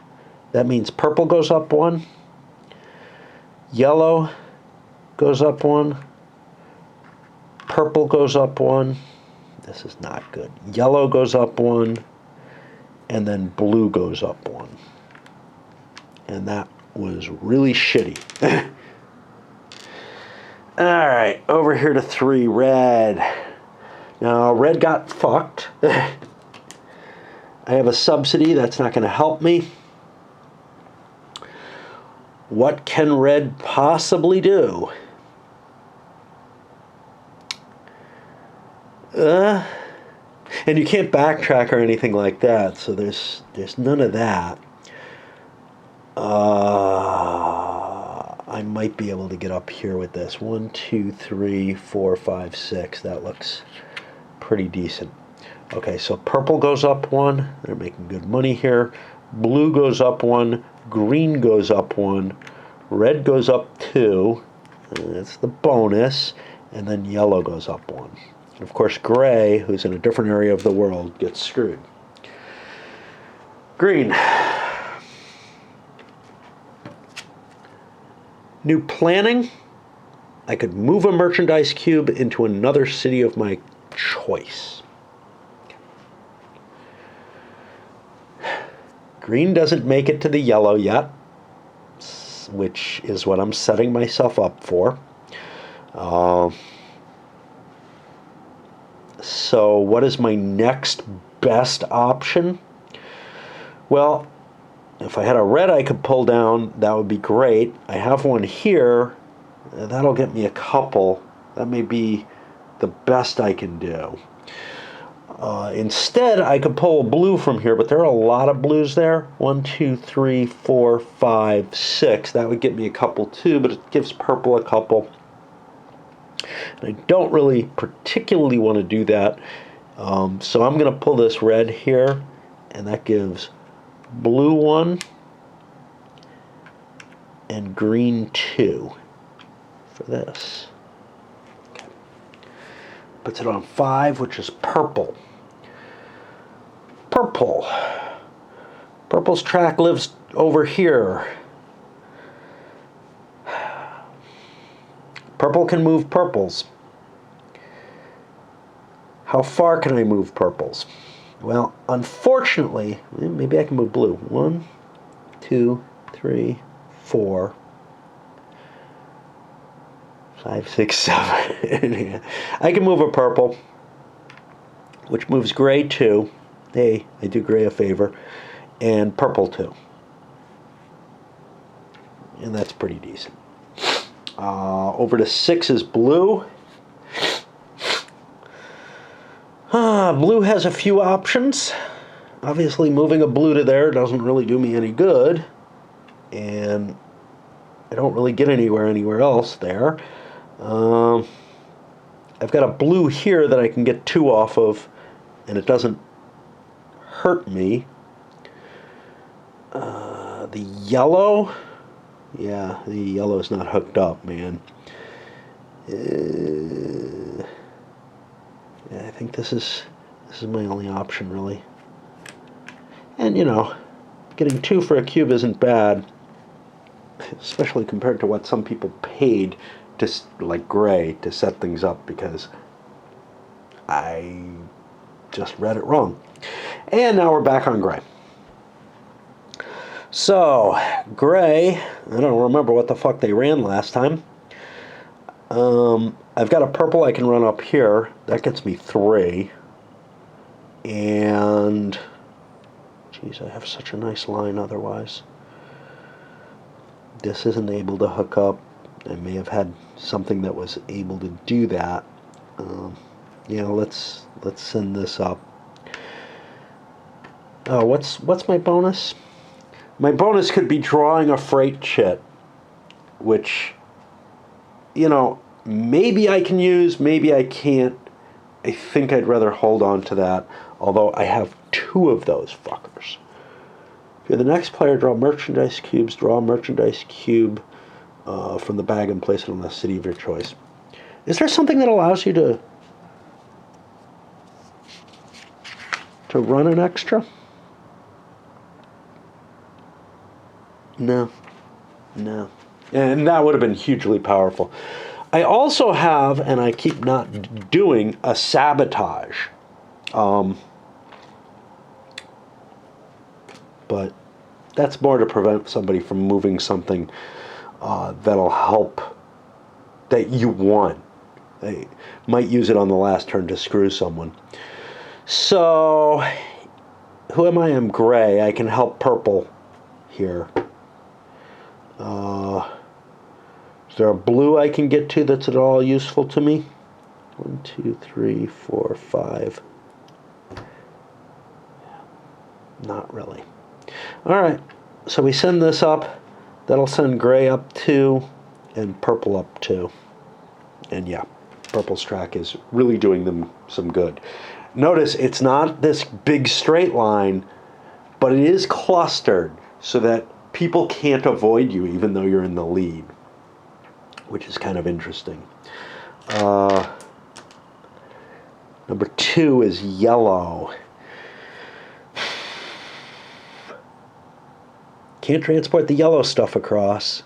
That means purple goes up 1, yellow goes up 1, purple goes up 1. This is not good. Yellow goes up 1, and then blue goes up 1. And that was really shitty. All right, over here to 3, red. Now, red got fucked. I have a subsidy. That's not going to help me. What can red possibly do? And you can't backtrack or anything like that, so there's none of that. I might be able to get up here with this. 1, 2, 3, 4, 5, 6. That looks pretty decent. Okay, so purple goes up 1. They're making good money here. Blue goes up 1. Green goes up 1. Red goes up 2. That's the bonus. And then yellow goes up 1. And of course, gray, who's in a different area of the world, gets screwed. Green. New planning. I could move a merchandise cube into another city of my choice. Green doesn't make it to the yellow yet, which is what I'm setting myself up for. So what is my next best option? Well, if I had a red I could pull down, that would be great. I have one here. That'll get me a couple. That may be the best I can do. Instead, I could pull a blue from here, but there are a lot of blues there. 1, 2, 3, 4, 5, 6. That would get me a couple too, but it gives purple a couple. And I don't really particularly want to do that. So I'm going to pull this red here, and that gives blue 1 and green 2 for this. Okay. Puts it on 5, which is purple. Purple. Purple's track lives over here. Purple can move purples. How far can I move purples? Well, unfortunately, maybe I can move blue. 1, 2, 3, 4, 5, 6, 7. I can move a purple, which moves gray too. Hey, I do gray a favor. And purple too. And that's pretty decent. Over to 6 is blue. Blue has a few options. Obviously, moving a blue to there doesn't really do me any good. And I don't really get anywhere else there. I've got a blue here that I can get 2 off of, and it doesn't hurt me. The yellow, yeah, the yellow is not hooked up, man. Yeah, I think this is my only option, really. And, you know, getting 2 for a cube isn't bad, especially compared to what some people paid to, like gray, to set things up, because I just read it wrong. And now we're back on gray. So, gray, I don't remember what the fuck they ran last time. I've got a purple I can run up here. That gets me 3. And, geez, I have such a nice line otherwise. This isn't able to hook up. I may have had something that was able to do that. Let's send this up. Oh, what's my bonus? My bonus could be drawing a freight chit, which, maybe I can use, maybe I can't. I think I'd rather hold on to that, although I have 2 of those fuckers. If you're the next player, draw merchandise cubes. Draw a merchandise cube from the bag and place it on the city of your choice. Is there something that allows you to run an extra? No. And that would have been hugely powerful. I also have, and I keep not doing, a sabotage. But that's more to prevent somebody from moving something that'll help, that you want. They might use it on the last turn to screw someone. So, who am I? I'm gray. I can help purple here. Is there a blue I can get to that's at all useful to me? 1, 2, 3, 4, 5. Not really. All right, so we send this up. That'll send gray up 2 and purple up 2. And yeah, purple's track is really doing them some good. Notice it's not this big straight line, but it is clustered so that people can't avoid you even though you're in the lead, which is kind of interesting. Number 2 is yellow. Can't transport the yellow stuff across.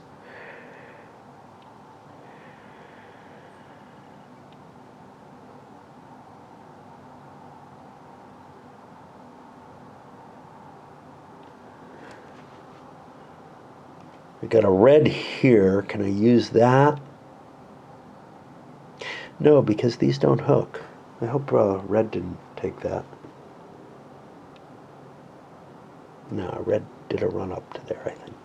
I got a red here. Can I use that? No, because these don't hook. I hope red didn't take that. No, red did a run up to there, I think.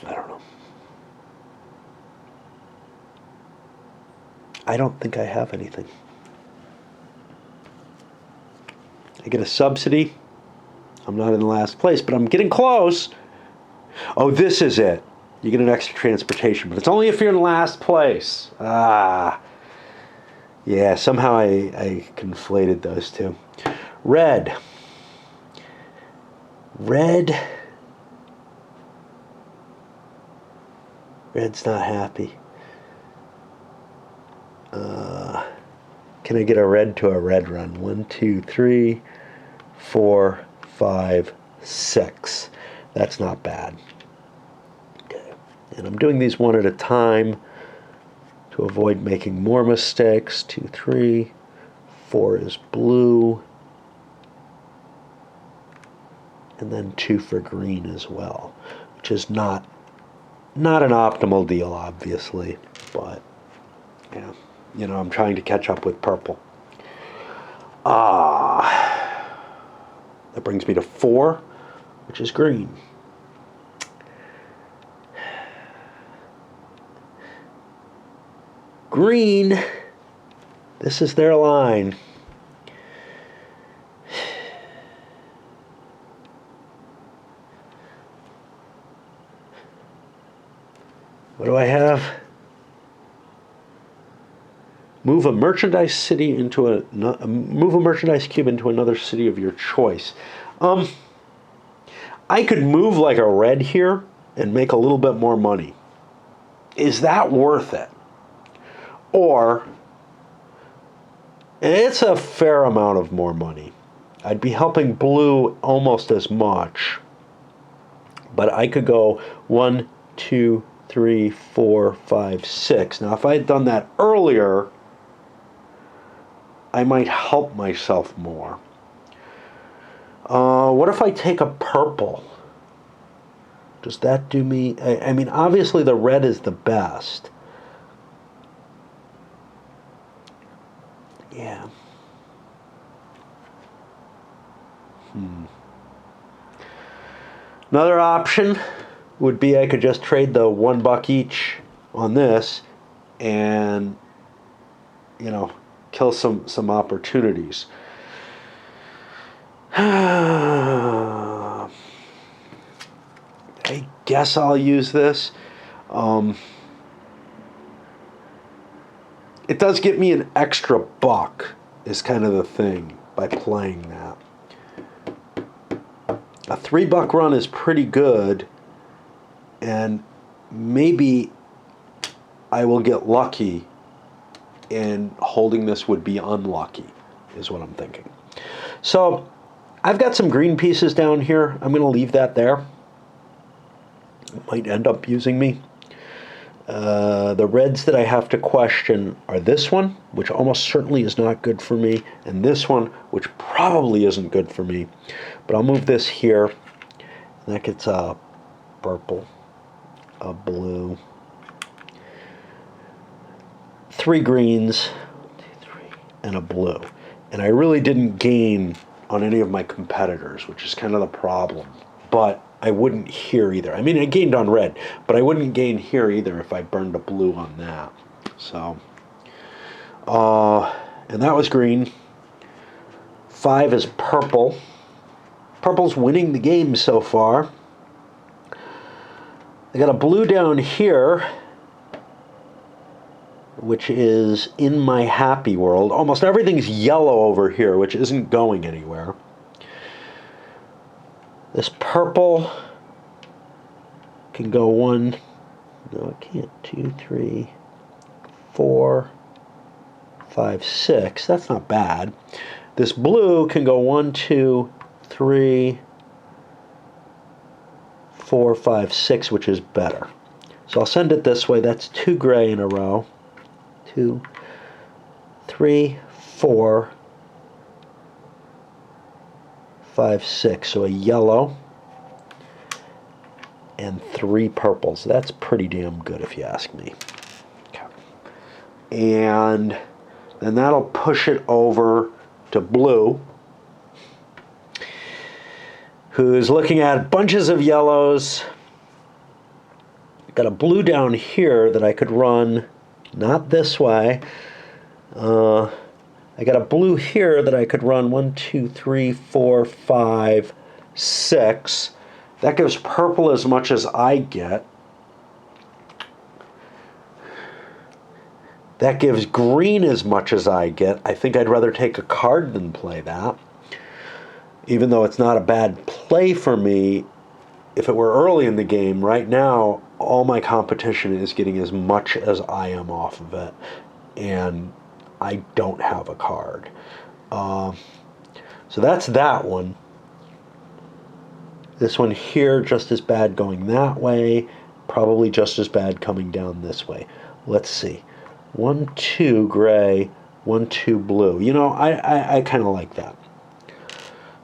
I don't know. I don't think I have anything. I get a subsidy. I'm not in last place, but I'm getting close. Oh, this is it. You get an extra transportation, but it's only if you're in last place. Ah. Yeah, somehow I conflated those two. Red. Red's not happy. Can I get a red to a red run? 1, 2, 3, 4, 5, 6. That's not bad. Okay. And I'm doing these one at a time to avoid making more mistakes. 2, 3, 4 is blue. And then 2 for green as well, which is not an optimal deal, obviously, but yeah, I'm trying to catch up with purple. That brings me to 4, which is green. Green, this is their line. What do I have? Move a merchandise city into move a merchandise cube into another city of your choice. I could move like a red here and make a little bit more money. Is that worth it? Or it's a fair amount of more money. I'd be helping blue almost as much, but I could go 1, 2, 3, 4, 5, 6. Now, if I had done that earlier, I might help myself more. What if I take a purple? Does that do me? I mean, obviously the red is the best. Yeah. Another option would be I could just trade the $1 each on this and, you know, kill some opportunities. I guess I'll use this. It does get me an extra buck, is kind of the thing, by playing that. A $3 run is pretty good, and maybe I will get lucky, and holding this would be unlucky, is what I'm thinking. So I've got some green pieces down here. I'm going to leave that there. It might end up using me. The reds that I have to question are this one, which almost certainly is not good for me, and this one, which probably isn't good for me. But I'll move this here, and that gets a purple, a blue, 3 greens, 1, 2, 3, and a blue. And I really didn't gain on any of my competitors, which is kind of the problem. But I wouldn't here either. I mean, I gained on red, but I wouldn't gain here either if I burned a blue on that. So, and that was green. 5 is purple. Purple's winning the game so far. I got a blue down here, which is in my happy world. Almost everything's yellow over here, which isn't going anywhere. This purple can go 1, no it can't, 2, 3, 4, 5, 6. That's not bad. This blue can go 1, 2, 3, 4, 5, 6, which is better. So I'll send it this way. That's 2 gray in a row. 2, 3, 4, 5, 6. So a yellow and 3 purples. That's pretty damn good if you ask me. Okay. And then that'll push it over to blue, who's looking at bunches of yellows. Got a blue down here that I could run, not this way. I got a blue here that I could run 1, 2, 3, 4, 5, 6. That gives purple as much as I get. That gives green as much as I get. I think I'd rather take a card than play that. Even though it's not a bad play for me, if it were early in the game, right now, all my competition is getting as much as I am off of it. And I don't have a card. So that's that one. This one here, just as bad going that way. Probably just as bad coming down this way. Let's see. 1, 2 gray, 1, 2 blue. You know, I kind of like that.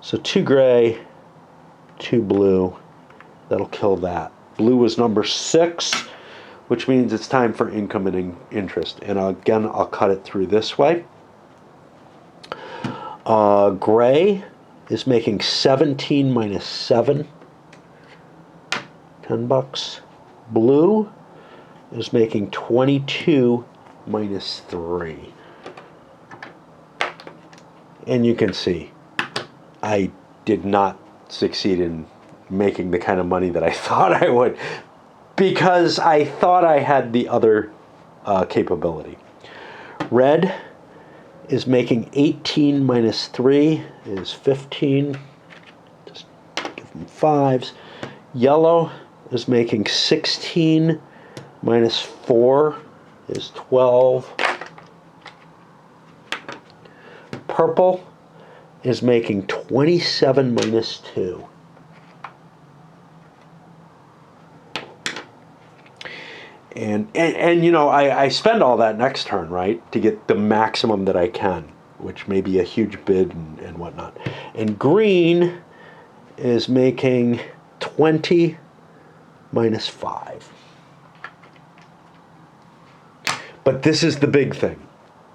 So 2 gray, 2 blue. That'll kill that. Blue was number 6, which means it's time for income and interest. And again, I'll cut it through this way. Gray is making 17 minus 7. $10. Blue is making 22 minus 3. And you can see, I did not succeed in making the kind of money that I thought I would, because I thought I had the other capability. Red is making 18 minus 3 is 15. Just give them 5s. Yellow is making 16 minus 4 is 12. Purple is making 27 minus 2. And you know, I spend all that next turn, right, to get the maximum that I can, which may be a huge bid and whatnot. And green is making 20 minus 5. But this is the big thing.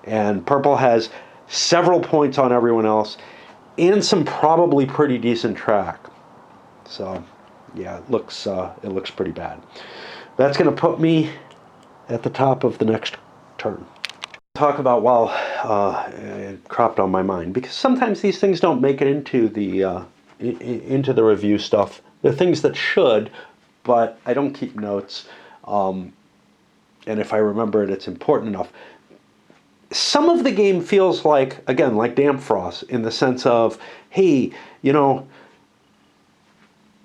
And purple has several points on everyone else and some probably pretty decent track. So, yeah, it looks pretty bad. That's going to put me at the top of the next turn. Talk about, well, it cropped on my mind, because sometimes these things don't make it into the review stuff. They're things that should, but I don't keep notes. And if I remember it, it's important enough. Some of the game feels like, again, like Damp Frost, in the sense of, hey, you know,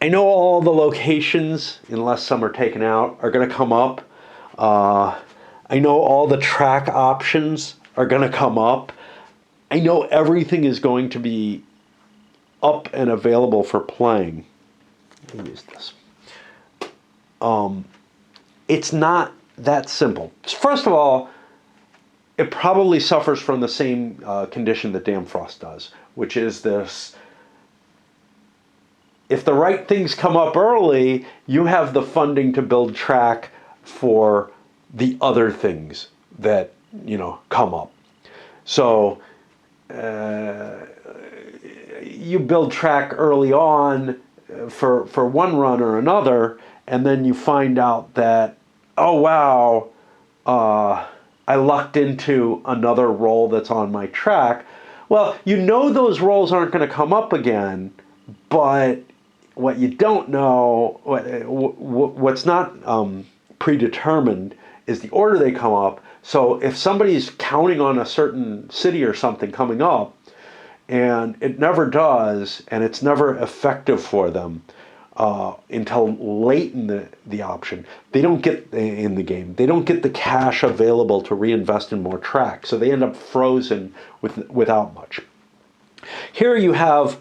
I know all the locations, unless some are taken out, are going to come up. I know all the track options are going to come up. I know everything is going to be up and available for playing. Let me use this. It's not that simple. First of all, it probably suffers from the same condition that Damp Frost does, which is this: if the right things come up early, you have the funding to build track for the other things that, you know, come up. So you build track early on for one run or another, and then you find out that, oh wow, I lucked into another roll that's on my track. Well, you know those rolls aren't going to come up again, but what you don't know, what's not predetermined, is the order they come up. So if somebody's counting on a certain city or something coming up, and it never does, and it's never effective for them until late in the option, they don't get in the game. They don't get the cash available to reinvest in more track, so they end up frozen without much. Here you have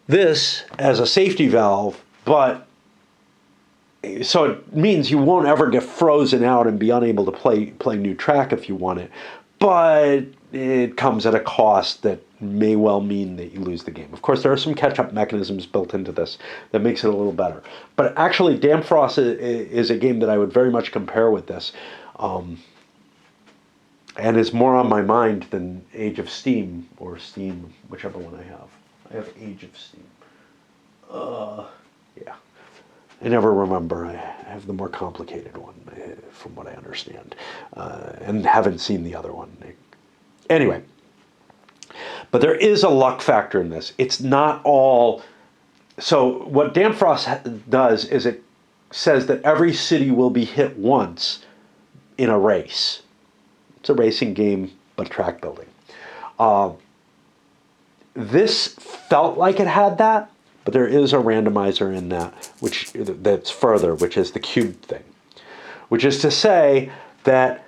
this as a safety valve, but so it means you won't ever get frozen out and be unable to play new track if you want it, but it comes at a cost that may well mean that you lose the game. Of course, there are some catch-up mechanisms built into this that makes it a little better. But actually, Damp Frost is a game that I would very much compare with this, and is more on my mind than Age of Steam, or Steam, whichever one I have. I have Age of Steam. Yeah. I never remember. I have the more complicated one, from what I understand, and haven't seen the other one. Anyway, but there is a luck factor in this. It's not all. So what Damp Frost does is it says that every city will be hit once in a race. It's a racing game, but track building. This felt like it had that, but there is a randomizer in that, that's further, which is the cube thing. Which is to say that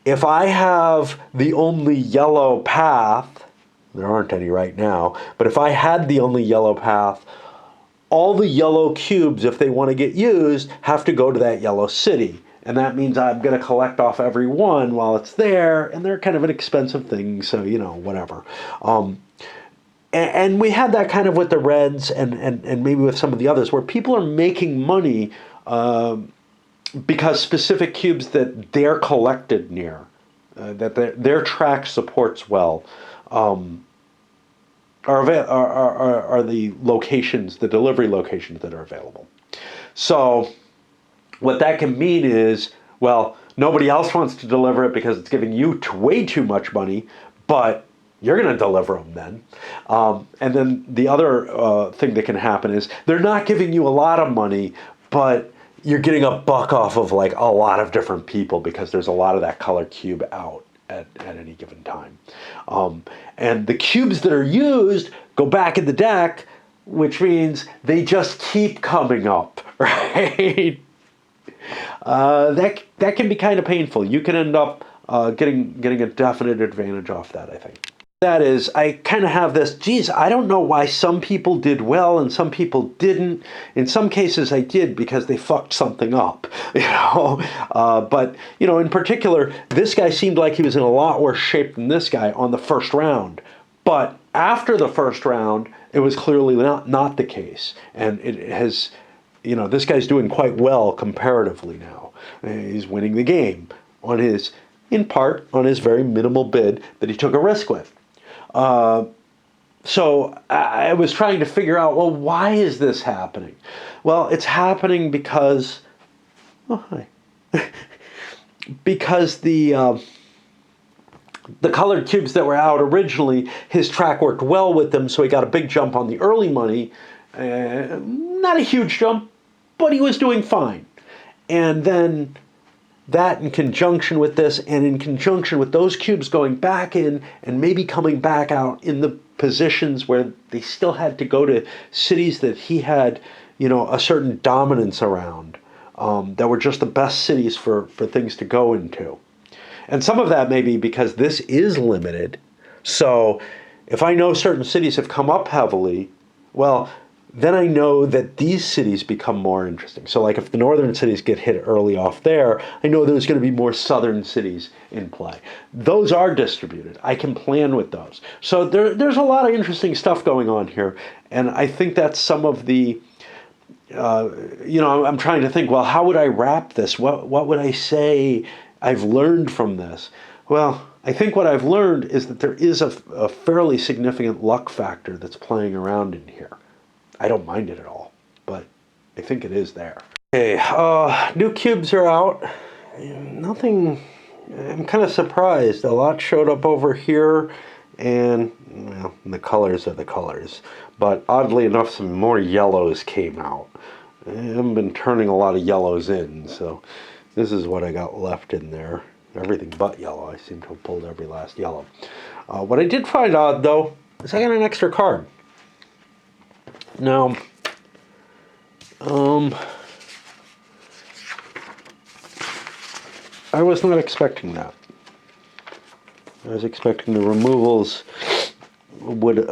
if I have the only yellow path, there aren't any right now, but if I had the only yellow path, all the yellow cubes, if they want to get used, have to go to that yellow city. And that means I'm going to collect off every one while it's there, and they're kind of an expensive thing, so, you know, whatever. And we had that kind of with the reds and maybe with some of the others, where people are making money because specific cubes that they're collected near, that their track supports well, are the locations, the delivery locations that are available. So what that can mean is, well, nobody else wants to deliver it because it's giving you way too much money, but you're going to deliver them then. And then the other thing that can happen is they're not giving you a lot of money, but you're getting a buck off of like a lot of different people because there's a lot of that color cube out at any given time. And the cubes that are used go back in the deck, which means they just keep coming up, right? That can be kind of painful. You can end up getting a definite advantage off that, I think. That is, I kind of have this, geez, I don't know why some people did well and some people didn't. In some cases I did because they fucked something up, you know. But, you know, in particular, this guy seemed like he was in a lot worse shape than this guy on the first round. But after the first round, it was clearly not the case. And it has, this guy's doing quite well comparatively now. He's winning the game in part on his very minimal bid that he took a risk with. So I was trying to figure out, well, why is this happening? Well, it's happening because, because the colored cubes that were out originally, his track worked well with them, so he got a big jump on the early money. Not a huge jump, but he was doing fine. And then that in conjunction with this, and in conjunction with those cubes going back in and maybe coming back out in the positions where they still had to go to cities that he had, a certain dominance around, that were just the best cities for things to go into. And some of that may be because this is limited. So if I know certain cities have come up heavily, well, then I know that these cities become more interesting. So like if the northern cities get hit early off there, I know there's going to be more southern cities in play. Those are distributed. I can plan with those. So there's a lot of interesting stuff going on here. And I think that's some of the, I'm trying to think, well, how would I wrap this? What would I say I've learned from this? Well, I think what I've learned is that there is a fairly significant luck factor that's playing around in here. I don't mind it at all, but I think it is there. Okay, new cubes are out. Nothing, I'm kind of surprised. A lot showed up over here, and well, the colors are the colors. But oddly enough, some more yellows came out. I haven't been turning a lot of yellows in, so this is what I got left in there. Everything but yellow. I seem to have pulled every last yellow. What I did find odd, though, is I got an extra card. Now, I was not expecting that. I was expecting the removals would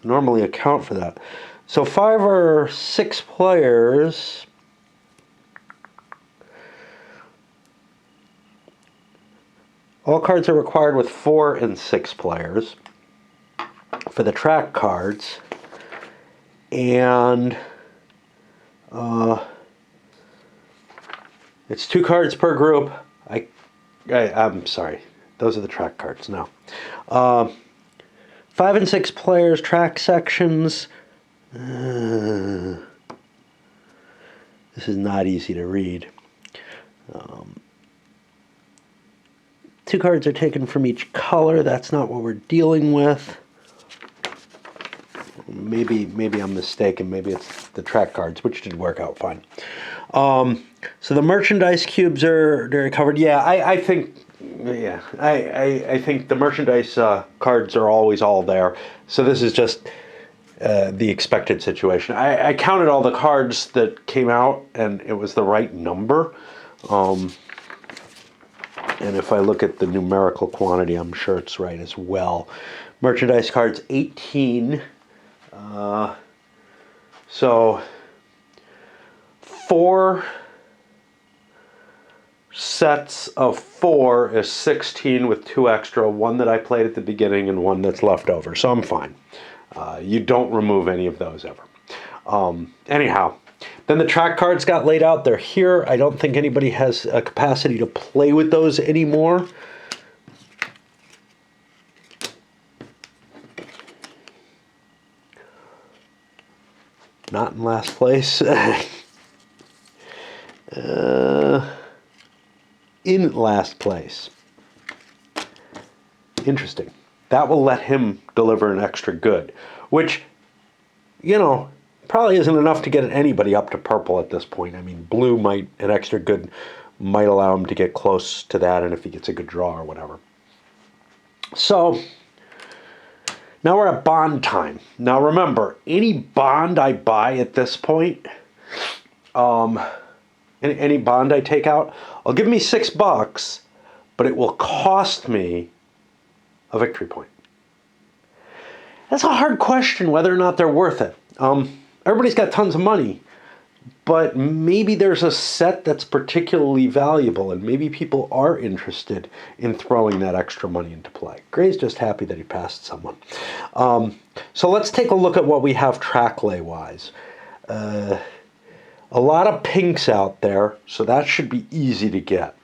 normally account for that. So 5 or 6 players. All cards are required with 4 and 6 players for the track cards. And it's 2 cards per group. I'm sorry, those are the track cards now. 5 and 6 players, track sections. This is not easy to read. 2 cards are taken from each color. That's not what we're dealing with. Maybe I'm mistaken. Maybe it's the track cards, which did work out fine. So the merchandise cubes are covered. Yeah, I think. Yeah, I think the merchandise cards are always all there. So this is just the expected situation. I counted all the cards that came out, and it was the right number. And if I look at the numerical quantity, I'm sure it's right as well. Merchandise cards, 18. So 4 sets of 4 is 16 with 2 extra, 1 that I played at the beginning and 1 that's left over. So I'm fine. You don't remove any of those ever. Anyhow, then the track cards got laid out. They're here. I don't think anybody has a capacity to play with those anymore. Not in last place. In last place. Interesting. That will let him deliver an extra good, which, probably isn't enough to get anybody up to purple at this point. I mean, blue an extra good might allow him to get close to that, and if he gets a good draw or whatever. So, now we're at bond time. Now remember, any bond I buy at this point, any bond I take out, will give me $6, but it will cost me a victory point. That's a hard question whether or not they're worth it. Everybody's got tons of money, but maybe there's a set that's particularly valuable, and maybe people are interested in throwing that extra money into play. Gray's just happy that he passed someone. So let's take a look at what we have track lay-wise. A lot of pinks out there, so that should be easy to get.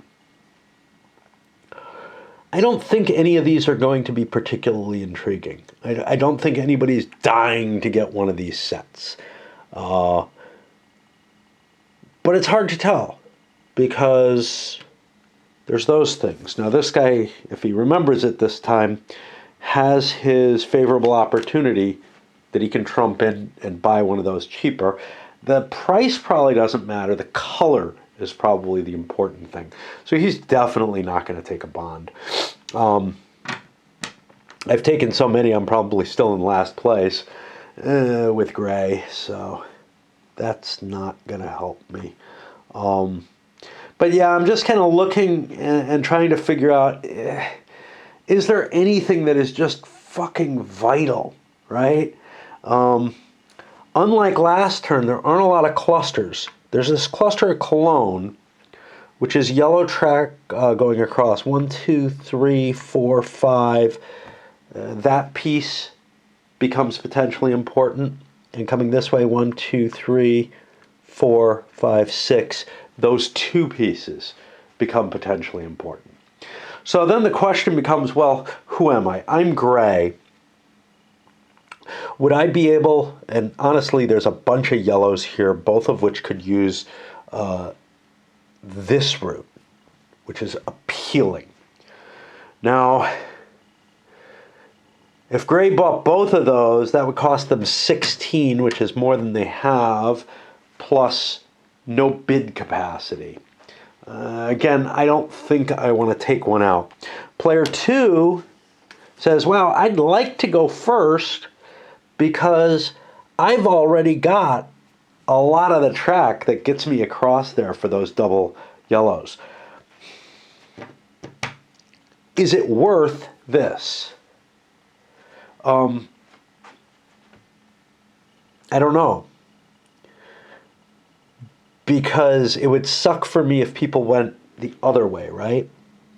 I don't think any of these are going to be particularly intriguing. I don't think anybody's dying to get one of these sets. But it's hard to tell because there's those things. Now this guy, if he remembers it this time, has his favorable opportunity that he can trump in and buy one of those cheaper. The price probably doesn't matter. The color is probably the important thing. So he's definitely not going to take a bond. I've taken so many, I'm probably still in last place with Gray, so that's not going to help me. But yeah, I'm just kind of looking and trying to figure out, is there anything that is just fucking vital, right? Unlike last turn, there aren't a lot of clusters. There's this cluster of Cologne, which is yellow track going across 1, 2, 3, 4, 5. That piece becomes potentially important. And coming this way, 1, 2, 3, 4, 5, 6. Those two pieces become potentially important. So then the question becomes, well, who am I? I'm Gray. Would I be able, and honestly, there's a bunch of yellows here, both of which could use this route, which is appealing. Now, if Gray bought both of those, that would cost them 16, which is more than they have, plus no bid capacity. Again, I don't think I want to take one out. Player 2 says, well, I'd like to go first because I've already got a lot of the track that gets me across there for those double yellows. Is it worth this? I don't know. Because it would suck for me if people went the other way, right?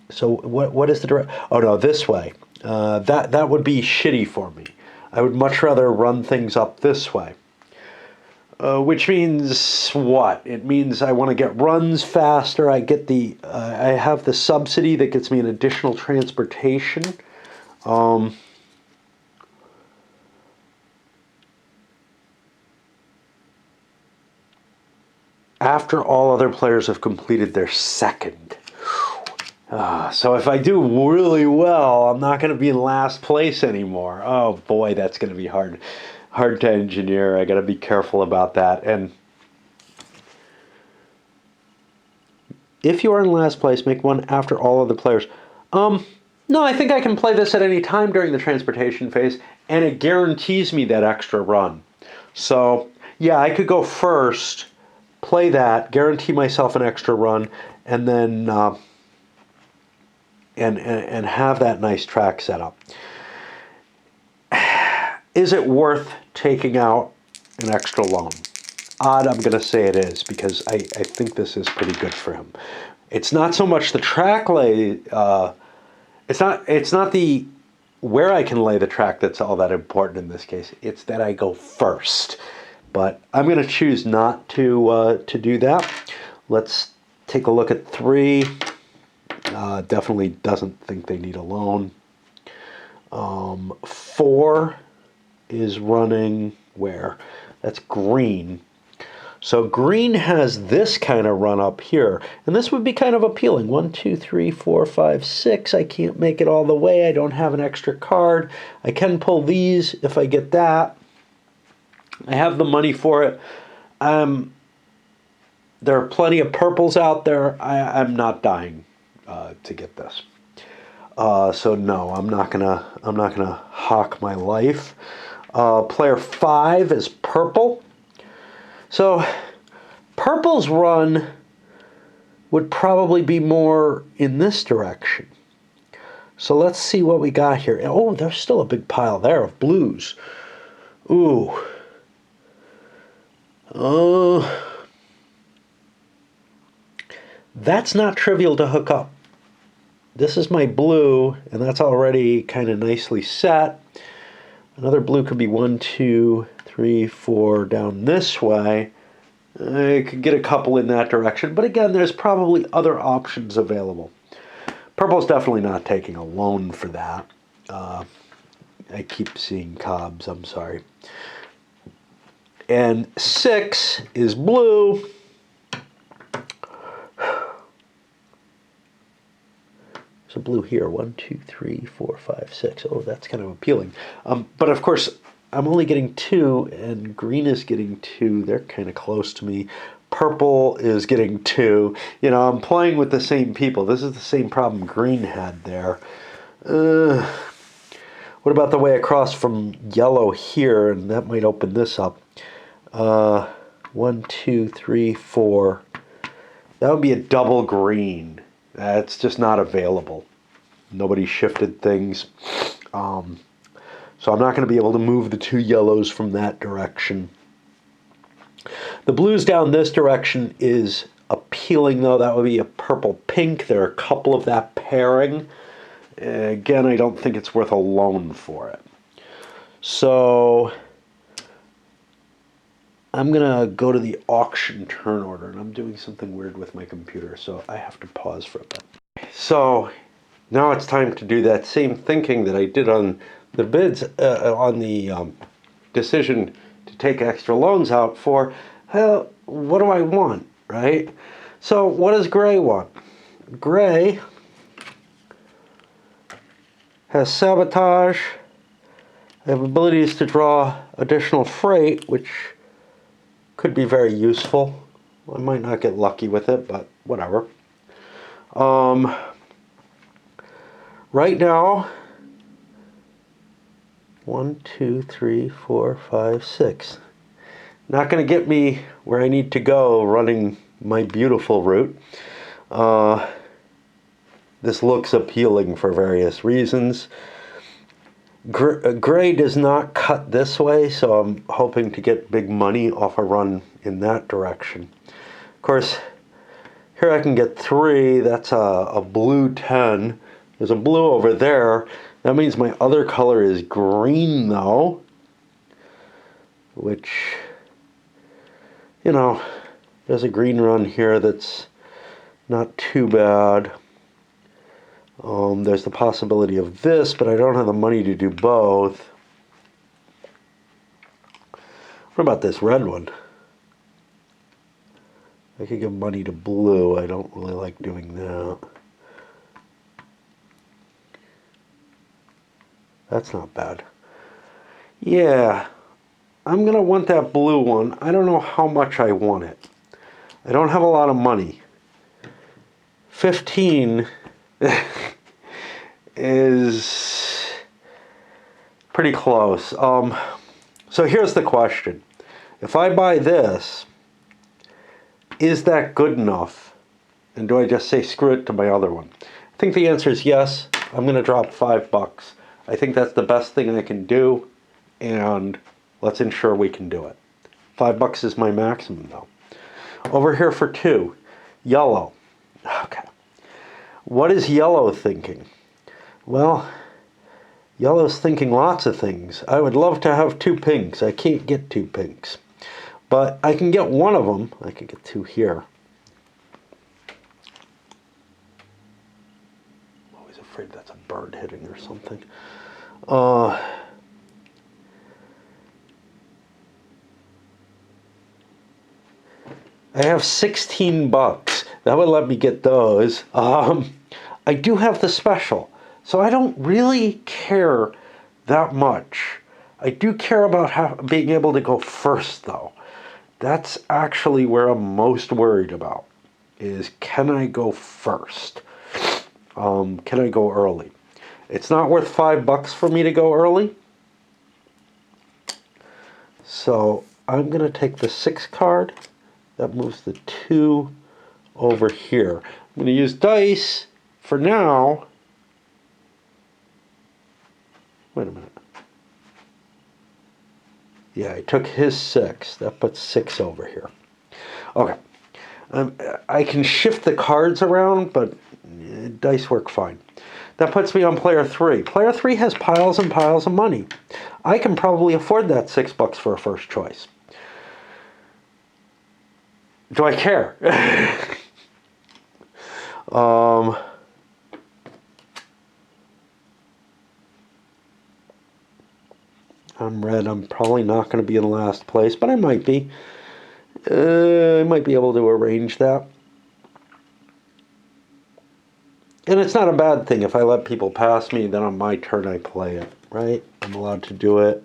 So what is the direct? Oh no, this way. That would be shitty for me. I would much rather run things up this way. Which means what? It means I want to get runs faster. I have the subsidy that gets me an additional transportation. After all other players have completed their second. So if I do really well, I'm not going to be in last place anymore. Oh boy, that's going to be hard to engineer. I got to be careful about that. And if you are in last place, make one after all other players. No, I think I can play this at any time during the transportation phase, and it guarantees me that extra run. So yeah, I could go first, play that, guarantee myself an extra run, and then and have that nice track set up. Is it worth taking out an extra loan? Odd, I'm going to say it is, because I think this is pretty good for him. It's not so much the track lay. It's not the where I can lay the track that's all that important in this case. It's that I go first. But I'm going to choose not to do that. Let's take a look at 3. Definitely doesn't think they need a loan. 4 is running where? That's green. So green has this kind of run up here. And this would be kind of appealing. 1, 2, 3, 4, 5, 6. I can't make it all the way. I don't have an extra card. I can pull these if I get that. I have the money for it. There are plenty of purples out there. I'm not dying to get this. So no, I'm not gonna hawk my life. Player 5 is purple. So purple's run would probably be more in this direction. So let's see what we got here. Oh, there's still a big pile there of blues. Ooh. That's not trivial to hook up. This is my blue, and that's already kind of nicely set. Another blue could be 1, 2, 3, 4 down this way. I could get a couple in that direction, but again, there's probably other options available. Purple's definitely not taking a loan for that. I keep seeing cobs, I'm sorry. And 6 is blue. There's a blue here. 1, 2, 3, 4, 5, 6. Oh, that's kind of appealing. But of course, I'm only getting 2, and green is getting 2. They're kind of close to me. Purple is getting 2. You know, I'm playing with the same people. This is the same problem green had there. What about the way across from yellow here? And that might open this up. 1, 2, 3, 4. That would be a double green. It's just not available. Nobody shifted things. So I'm not going to be able to move the 2 yellows from that direction. The blues down this direction is appealing, though. That would be a purple-pink. There are a couple of that pairing. Again, I don't think it's worth a loan for it. So I'm going to go to the auction turn order, and I'm doing something weird with my computer, so I have to pause for a bit. So now it's time to do that same thinking that I did on the bids, on the decision to take extra loans out for, well, what do I want, right? So what does gray want? Gray has sabotage. I have abilities to draw additional freight, which could be very useful. I might not get lucky with it, but whatever. Right now, 1, 2, 3, 4, 5, 6. Not going to get me where I need to go running my beautiful route. This looks appealing for various reasons. Gray does not cut this way, so I'm hoping to get big money off a run in that direction. Of course, here I can get 3. That's a blue 10. There's a blue over there. That means my other color is green, though. Which, you know, there's a green run here that's not too bad. There's the possibility of this, but I don't have the money to do both. What about this red one? I could give money to blue. I don't really like doing that. That's not bad. Yeah, I'm going to want that blue one. I don't know how much I want it. I don't have a lot of money. 15 is pretty close. So here's the question. If I buy this, is that good enough? And do I just say screw it to my other one? I think the answer is yes. I'm going to drop $5. I think that's the best thing I can do, and let's ensure we can do it. $5 is my maximum, though. Over here for 2, yellow. Okay. What is yellow thinking? Well, yellow's thinking lots of things. I would love to have 2 pinks. I can't get 2 pinks. But I can get one of them. I can get 2 here. I'm always afraid that's a bird hitting or something. I have $16. That would let me get those. I do have the special, so I don't really care that much. I do care about being able to go first, though. That's actually where I'm most worried about, is can I go first? Can I go early? It's not worth $5 for me to go early. So I'm going to take the 6 card. That moves the 2 over here. I'm going to use dice for now. Wait a minute. Yeah, I took his 6. That puts 6 over here. Okay. I can shift the cards around, but dice work fine. That puts me on player 3. Player 3 has piles and piles of money. I can probably afford that $6 for a first choice. Do I care? I'm red. I'm probably not going to be in last place, but I might be. I might be able to arrange that. And it's not a bad thing. If I let people pass me, then on my turn I play it, right? I'm allowed to do it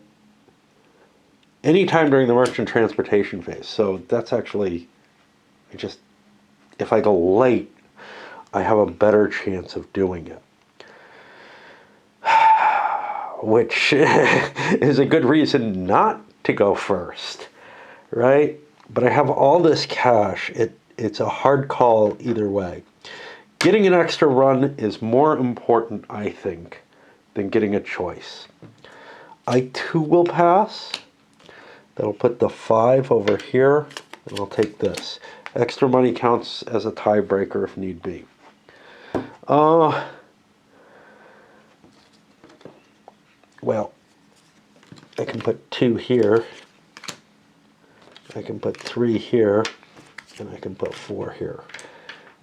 anytime during the merchant transportation phase. So that's actually, if I go late, I have a better chance of doing it. Which is a good reason not to go first, right? But I have all this cash. It's a hard call either way. Getting an extra run is more important, I think, than getting a choice. I too will pass. That'll put the 5 over here, and I'll take this. Extra money counts as a tiebreaker if need be. Well, I can put 2 here. I can put 3 here, and I can put 4 here.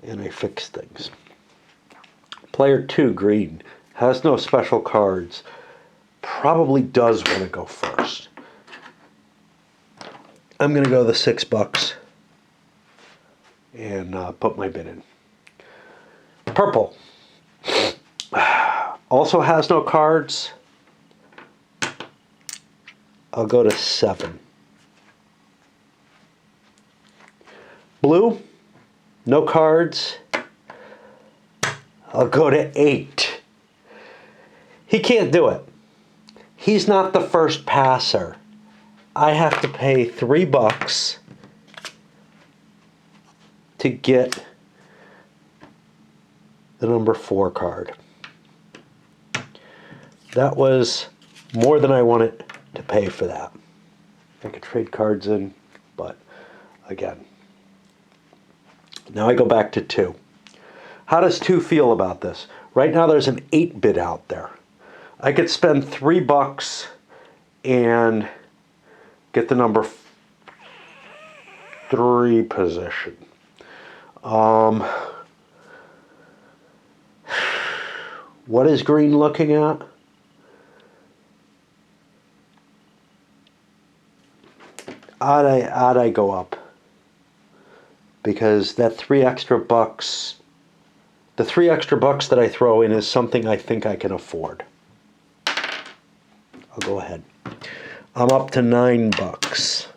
And I fix things. Player 2, green, has no special cards. Probably does want to go first. I'm going to go the $6 and put my bid in. Purple also has no cards. I'll go to 7. Blue, no cards. I'll go to 8. He can't do it. He's not the first passer. I have to pay $3 to get the number 4 card. That was more than I wanted to pay for that. I could trade cards in, but again. Now I go back to 2. How does 2 feel about this? Right now there's an 8 bid out there. I could spend $3 and get the number 3 position. What is green looking at? Ought I go up? Because that $3 extra, the $3 that I throw in is something I think I can afford. I'll go ahead. I'm up to $9.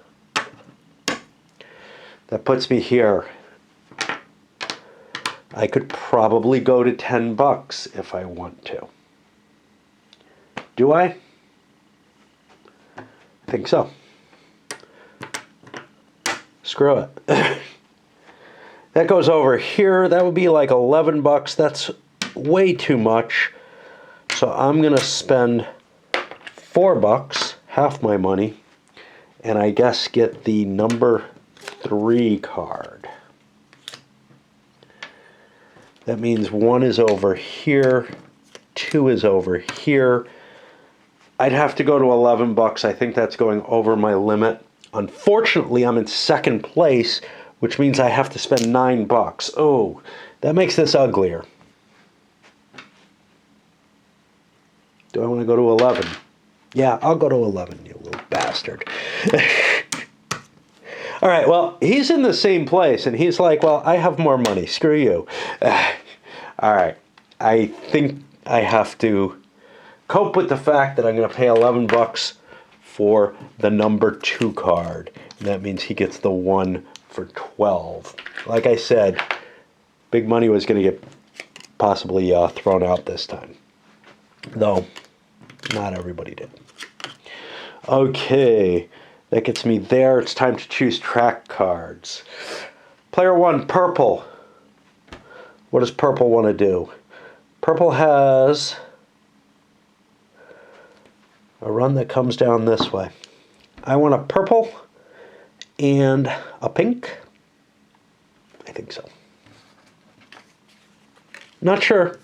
That puts me here. I could probably go to $10 if I want to. Do I? I think so. Screw it. That goes over here. That would be like $11. That's way too much. So I'm going to spend $4, half my money, and I guess get the number 3 card. That means 1 is over here, 2 is over here. I'd have to go to $11. I think that's going over my limit. Unfortunately, I'm in second place, which means I have to spend $9. Oh, that makes this uglier. Do I want to go to 11? Yeah, I'll go to 11, you little bastard. All right, well, he's in the same place, and he's like, well, I have more money. Screw you. All right, I think I have to cope with the fact that I'm going to pay $11 for the number 2 card. And that means he gets the 1 for 12. Like I said, big money was going to get possibly thrown out this time. Though, not everybody did. Okay, that gets me there. It's time to choose track cards. Player 1, purple. What does purple want to do? Purple has a run that comes down this way. I want a purple and a pink I think so. Not sure.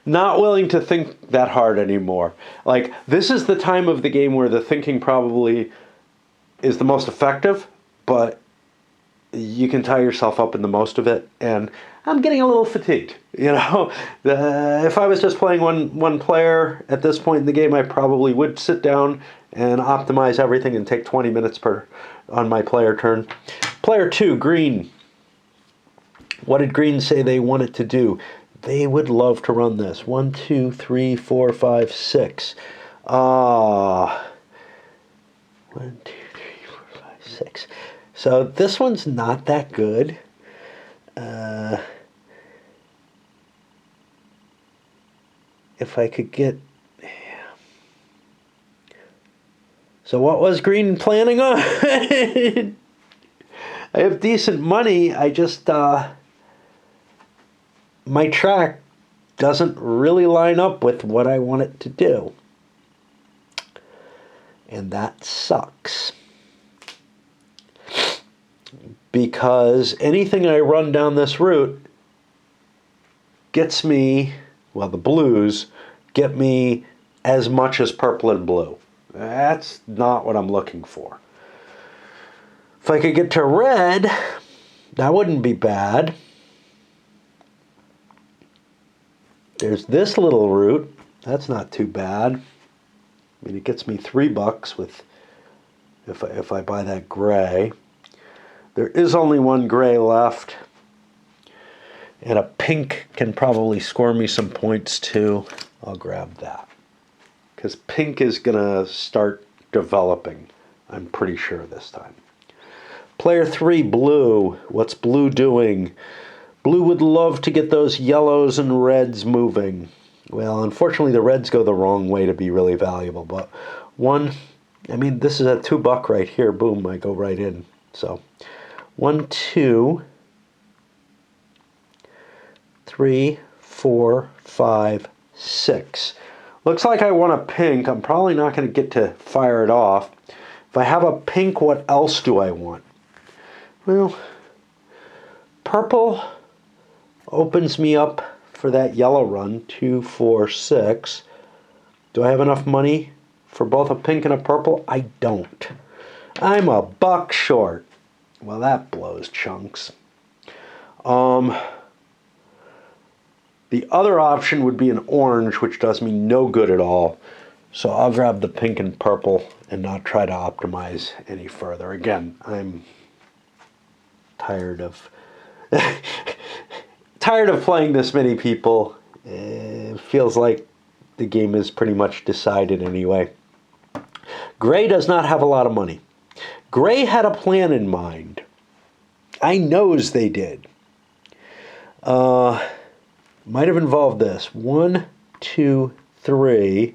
Not willing to think that hard anymore. Like, this is the time of the game where the thinking probably is the most effective, but you can tie yourself up in the most of it, and I'm getting a little fatigued. You know, if I was just playing one player at this point in the game, I probably would sit down and optimize everything and take 20 minutes on my player turn. Player 2, green. What did green say they wanted to do? They would love to run this. 1, 2, 3, 4, 5, 6. 1, 2, 3, 4, 5, 6. So this one's not that good. If I could get... So what was green planning on? I have decent money. I just... my track doesn't really line up with what I want it to do. And that sucks. Because anything I run down this route gets me, well, the blues get me as much as purple and blue. That's not what I'm looking for. If I could get to red, that wouldn't be bad. There's this little route. That's not too bad. I mean, it gets me $3 with if I buy that gray. There is only one gray left. And a pink can probably score me some points too. I'll grab that. Because pink is going to start developing, I'm pretty sure this time. Player 3, blue. What's blue doing? Blue would love to get those yellows and reds moving. Well, unfortunately, the reds go the wrong way to be really valuable. But one, I mean, this is a $2 right here. Boom, I go right in. So 1, 2, 3, 4, 5, 6. Looks like I want a pink. I'm probably not going to get to fire it off. If I have a pink, what else do I want? Well, purple opens me up for that yellow run. 2, 4, 6. Do I have enough money for both a pink and a purple? I don't. I'm $1 short. Well, that blows chunks. The other option would be an orange, which does me no good at all. So I'll grab the pink and purple and not try to optimize any further. Again, I'm tired of tired of playing this many people. It feels like the game is pretty much decided anyway. Gray does not have a lot of money. Gray had a plan in mind. I knows they did. Might have involved this. 1, 2, 3.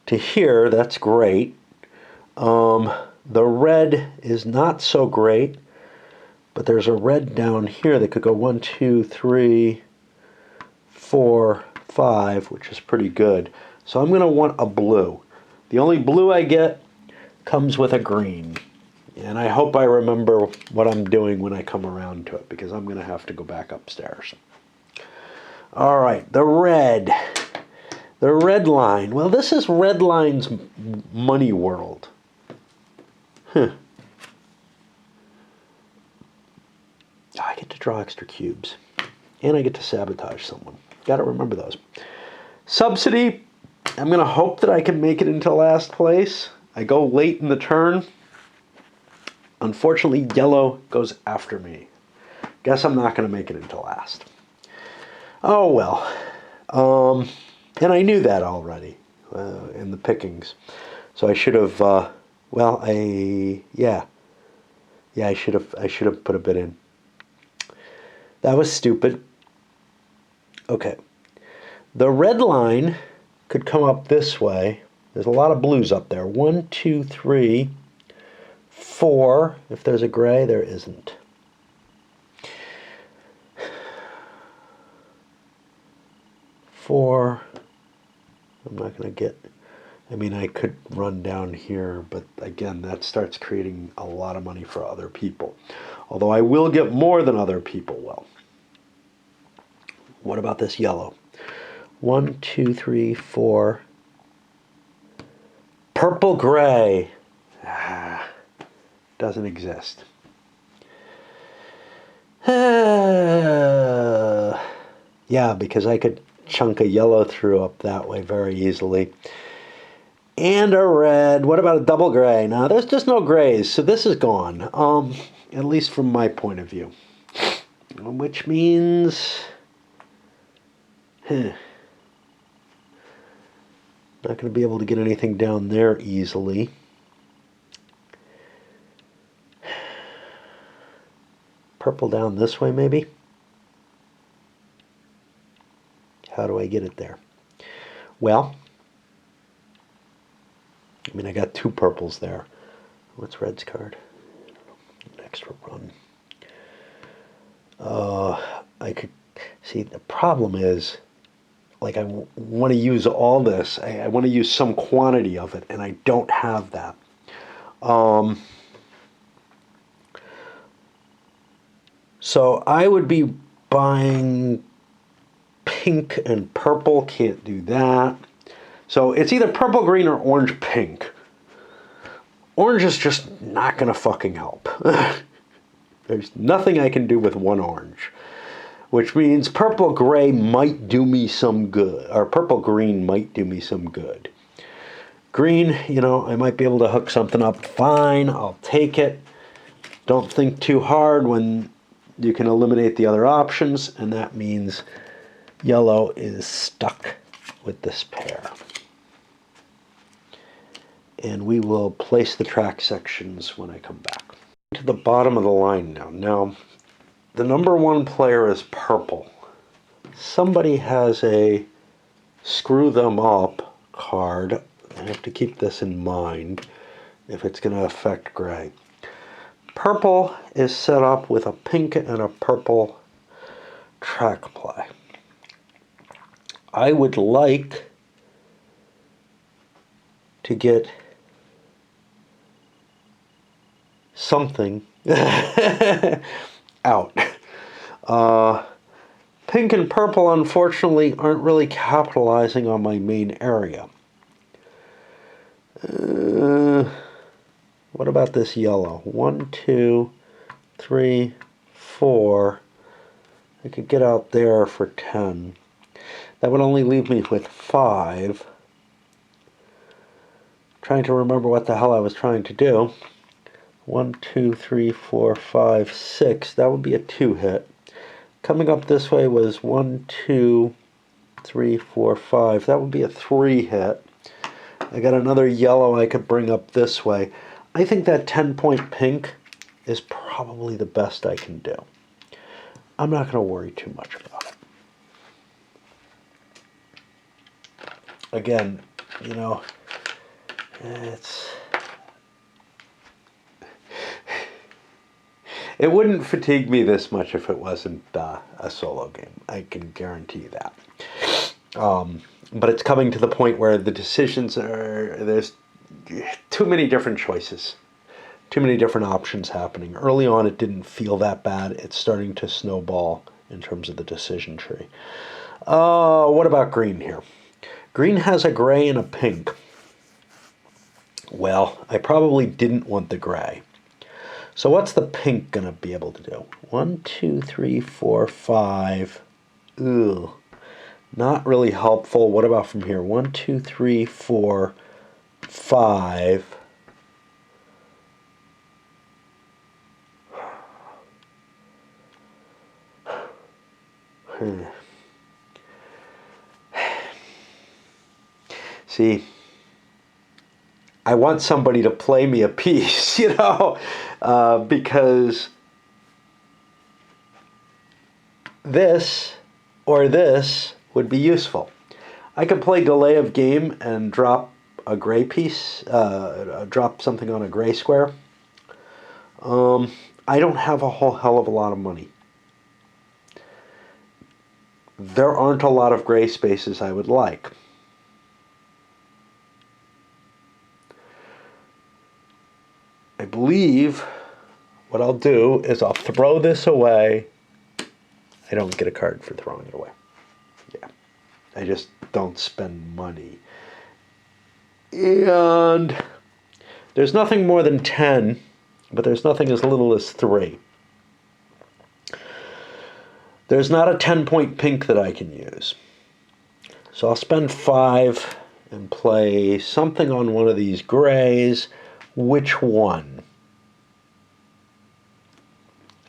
To here, that's great. The red is not so great, but there's a red down here that could go 1, 2, 3, 4, 5, which is pretty good. So I'm going to want a blue. The only blue I get comes with a green. And I hope I remember what I'm doing when I come around to it, because I'm going to have to go back upstairs. All right, the red. The red line. Well, this is red line's money world. I get to draw extra cubes. And I get to sabotage someone. Got to remember those. Subsidy. I'm going to hope that I can make it into last place. I go late in the turn. Unfortunately, yellow goes after me. Guess I'm not going to make it into last. Oh, well. And I knew that already in the pickings. So I should have, I should have put a bit in. That was stupid. Okay. The red line could come up this way. There's a lot of blues up there. 1, 2, 3, 4. If there's a gray, there isn't. Four. I'm not going to get I mean, I could run down here, but again, that starts creating a lot of money for other people. Although I will get more than other people will. What about this yellow? 1, 2, 3, 4. Purple gray. Doesn't exist. Yeah, because I could chunk a yellow through up that way very easily. And a red. What about a double gray? Now, there's just no grays, so this is gone. At least from my point of view. Which means... not going to be able to get anything down there easily. Purple down this way, maybe? How do I get it there? Well, I mean, I got 2 purples there. What's red's card? An extra run. I could see the problem is, like, I want to use all this. I want to use some quantity of it, and I don't have that. So I would be buying pink and purple. Can't do that. So it's either purple, green, or orange, pink. Orange is just not going to fucking help. There's nothing I can do with one orange. Which means purple, gray might do me some good. Or purple, green might do me some good. Green, you know, I might be able to hook something up. Fine, I'll take it. Don't think too hard when you can eliminate the other options. And that means yellow is stuck with this pair. And we will place the track sections when I come back. To the bottom of the line now. Now, the number 1 player is purple. Somebody has a screw them up card. I have to keep this in mind if it's going to affect gray. Purple is set up with a pink and a purple track play. I would like to get something out. Pink and purple, unfortunately, aren't really capitalizing on my main area. What about this yellow? 1, 2, 3, 4. I could get out there for 10. That would only leave me with 5. Trying to remember what the hell I was trying to do. 1, 2, 3, 4, 5, 6. That would be a 2 hit. Coming up this way was 1, 2, 3, 4, 5. That would be a 3 hit. I got another yellow I could bring up this way. I think that 10-point pink is probably the best I can do. I'm not going to worry too much about it. Again, you know, it wouldn't fatigue me this much if it wasn't a solo game. I can guarantee that. But it's coming to the point where the decisions there's too many different choices. Too many different options happening. Early on, it didn't feel that bad. It's starting to snowball in terms of the decision tree. What about green here? Green has a gray and a pink. Well, I probably didn't want the gray. So what's the pink going to be able to do? 1, 2, 3, 4, 5. Ugh. Not really helpful. What about from here? 1, 2, 3, 4, 5. See, I want somebody to play me a piece, you know, because this or this would be useful. I could play delay of game and drop a gray piece, drop something on a gray square. I don't have a whole hell of a lot of money. There aren't a lot of gray spaces I would like. believe what I'll do is I'll throw this away. I don't get a card for throwing it away. Yeah. I just don't spend money. And there's nothing more than 10, but there's nothing as little as 3. There's not a 10-point pink that I can use. So I'll spend 5 and play something on one of these grays. Which one?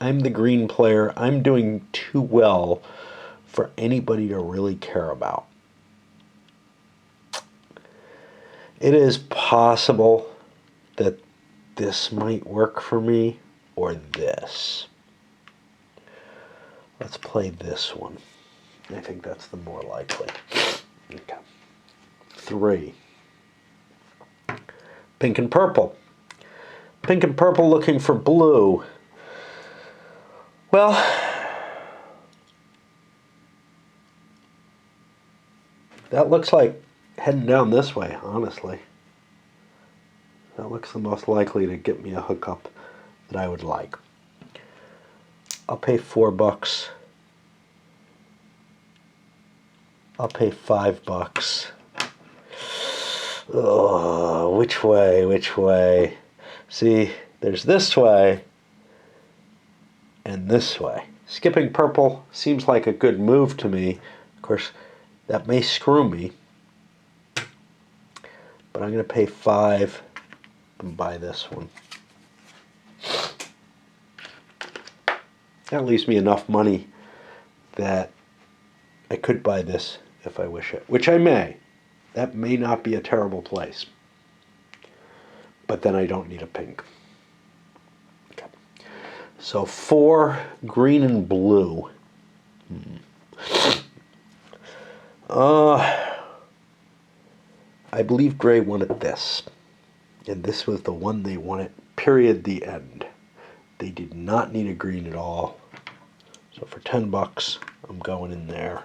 I'm the green player. I'm doing too well for anybody to really care about. It is possible that this might work for me, or this. Let's play this one. I think that's the more likely. Okay. 3. Pink and purple. Pink and purple looking for blue. Well, that looks like heading down this way, honestly. That looks the most likely to get me a hookup that I would like. I'll pay $4. I'll pay $5. Oh, which way? Which way? See, there's this way and this way. Skipping purple seems like a good move to me. Of course, that may screw me, but I'm going to pay 5 and buy this one. That leaves me enough money that I could buy this if I wish it, which I may. That may not be a terrible place. But then I don't need a pink. Okay. So 4 green and blue. I believe gray wanted this. And this was the one they wanted, period, the end. They did not need a green at all. So for $10, I'm going in there,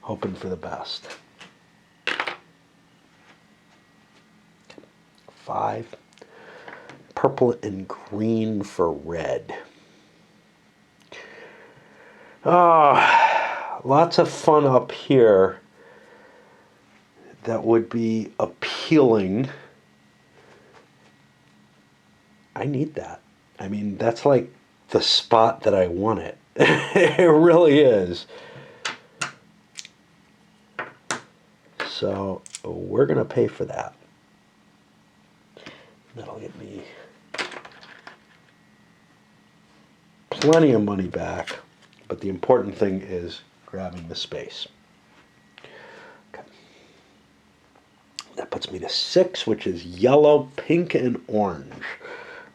hoping for the best. 5. Purple and green for red. Lots of fun up here that would be appealing. I need that. I mean, that's like the spot that I want it. It really is. So we're going to pay for that. That'll get me plenty of money back, but the important thing is grabbing the space. Okay. That puts me to 6, which is yellow, pink, and orange.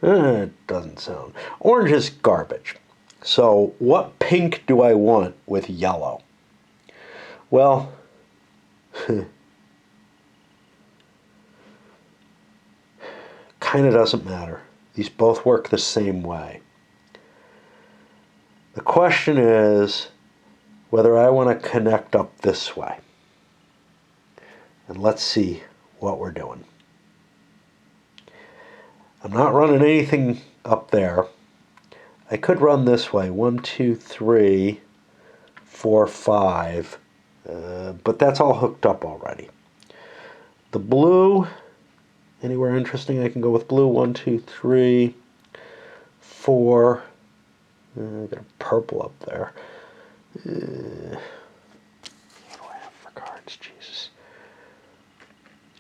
It doesn't sound. Orange is garbage. So what pink do I want with yellow? Well, kind of doesn't matter. These both work the same way. The question is whether I want to connect up this way. And let's see what we're doing. I'm not running anything up there. I could run this way. 1, 2, 3, 4, 5. But that's all hooked up already. The blue, anywhere interesting I can go with blue. 1, 2, 3, 4. I got a purple up there. What do I have for cards? Jesus.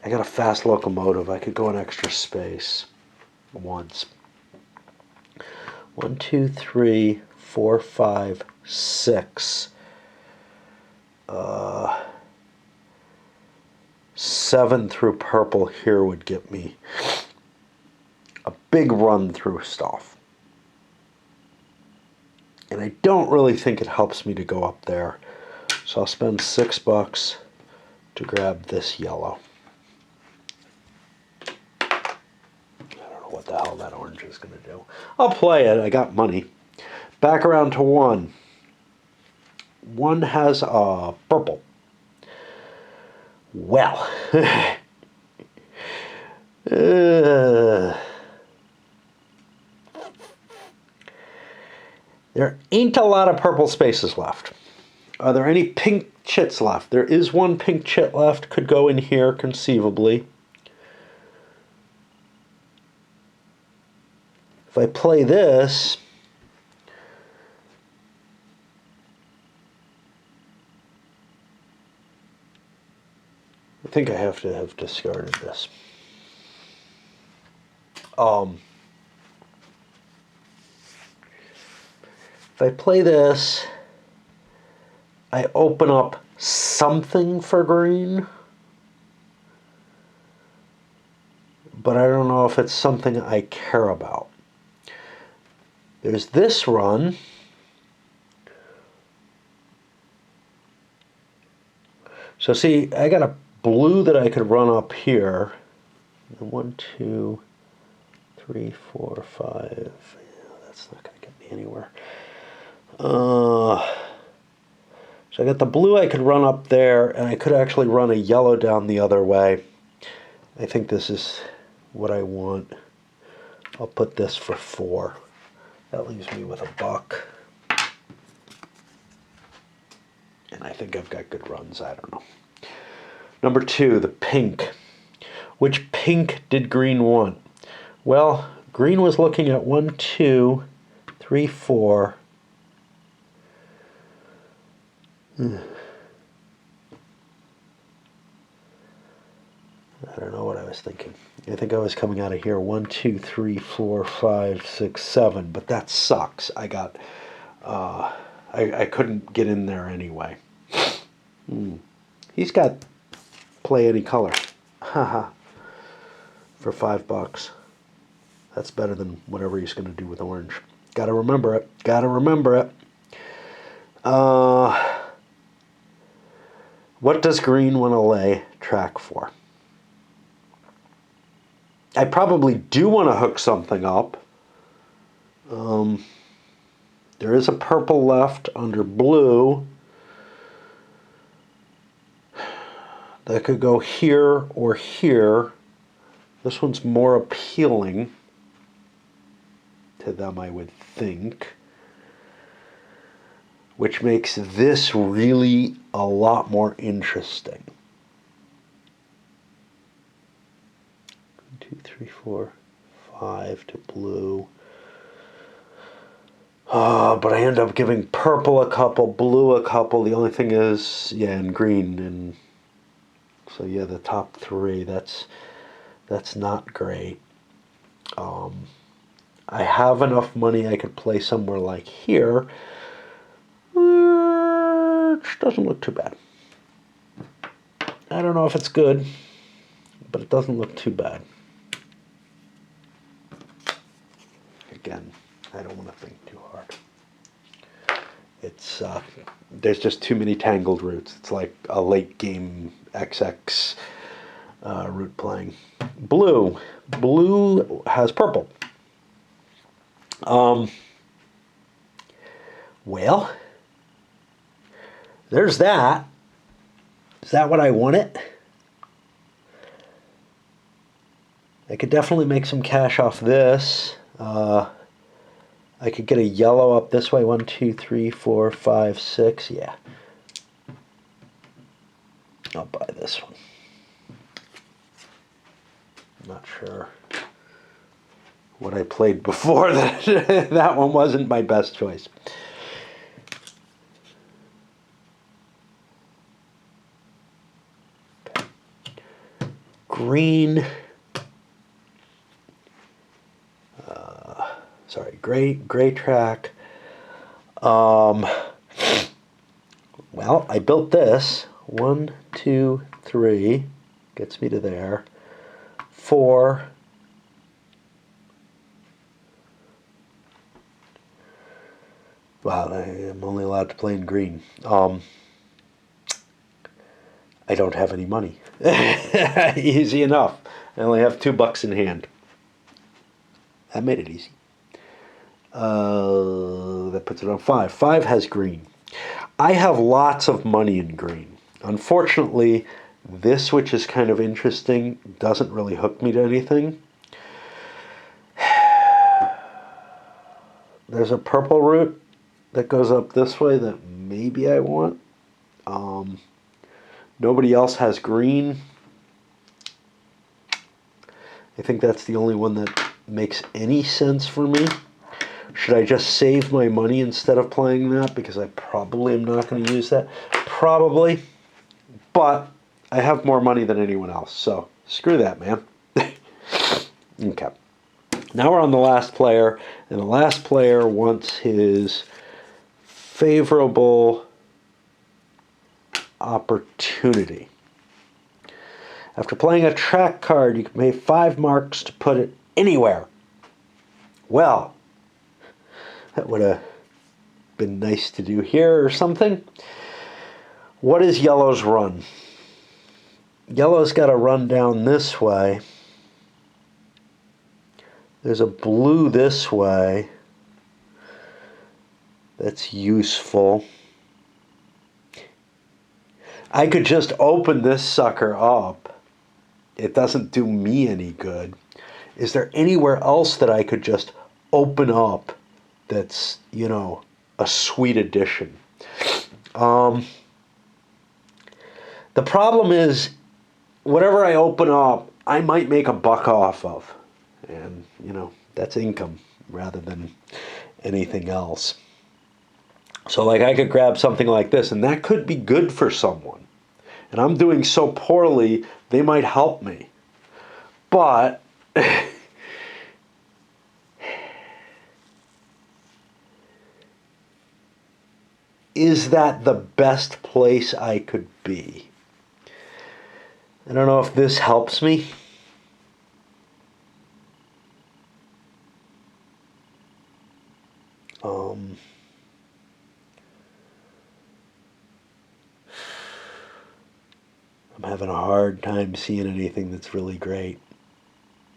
I got a fast locomotive. I could go an extra space once. 1, 2, 3, 4, 5, 6. 7 through purple here would get me a big run through stuff. And I don't really think it helps me to go up there. So I'll spend $6 to grab this yellow. I don't know what the hell that orange is going to do. I'll play it. I got money. Back around to 1. 1 has a purple. Well, There ain't a lot of purple spaces left. Are there any pink chits left? There is one pink chit left. Could go in here conceivably. If I play this, I think I have to have discarded this. If I play this, I open up something for green, but I don't know if it's something I care about. There's this run. So see, I got a blue that I could run up here. 1, 2, 3, 4, 5. Yeah, that's not going to get me anywhere. So I got the blue I could run up there, and I could actually run a yellow down the other way. I think this is what I want. I'll put this for 4. That leaves me with $1. And I think I've got good runs. I don't know. Number 2, the pink. Which pink did green want? Well, green was looking at 1, 2, 3, 4. I don't know what I was thinking. I think I was coming out of here 1, 2, 3, 4, 5, 6, 7, but that sucks. I got, I couldn't get in there anyway. He's got play any color, haha, for $5. That's better than whatever he's going to do with orange. Got to remember it. Got to remember it. What does green want to lay track for? I probably do want to hook something up. There is a purple left under blue. That could go here or here. This one's more appealing to them, I would think. Which makes this really a lot more interesting. 1, 2, 3, 4, 5 to blue. But I end up giving purple a couple, blue a couple. The only thing is, yeah, and green. And so yeah, the top 3. That's not great. I have enough money I could play somewhere like here, which doesn't look too bad. I don't know if it's good, but it doesn't look too bad. Again, I don't want to think too hard. It's there's just too many tangled roots. It's like a late game XX root playing. Blue has purple. Well, there's that. Is that what I wanted? I could definitely make some cash off this. I could get a yellow up this way. 1, 2, 3, 4, 5, 6. Yeah. I'll buy this one. I'm not sure what I played before that. That one wasn't my best choice. Okay. Green. Sorry, gray track. Well, I built this. 1, 2, 3 gets me to there. 4. Wow, I am only allowed to play in green. I don't have any money. Easy enough. I only have $2 in hand. That made it easy. That puts it on 5. 5 has green. I have lots of money in green. Unfortunately, this, which is kind of interesting, doesn't really hook me to anything. There's a purple root that goes up this way that maybe I want. Nobody else has green. I think that's the only one that makes any sense for me. Should I just save my money instead of playing that? Because I probably am not going to use that. Probably. But I have more money than anyone else. So screw that, man. Okay. Now we're on the last player. And the last player wants his favorable opportunity. After playing a track card, you can pay 5 marks to put it anywhere. Well, that would have been nice to do here or something. What is yellow's run? Yellow's got to run down this way. There's a blue this way. That's useful. I could just open this sucker up. It doesn't do me any good. Is there anywhere else that I could just open up that's, you know, a sweet addition? The problem is, whatever I open up, I might make a buck off of. And, you know, that's income rather than anything else. So, like, I could grab something like this, and that could be good for someone. And I'm doing so poorly, they might help me. But is that the best place I could be? I don't know if this helps me. I'm having a hard time seeing anything that's really great.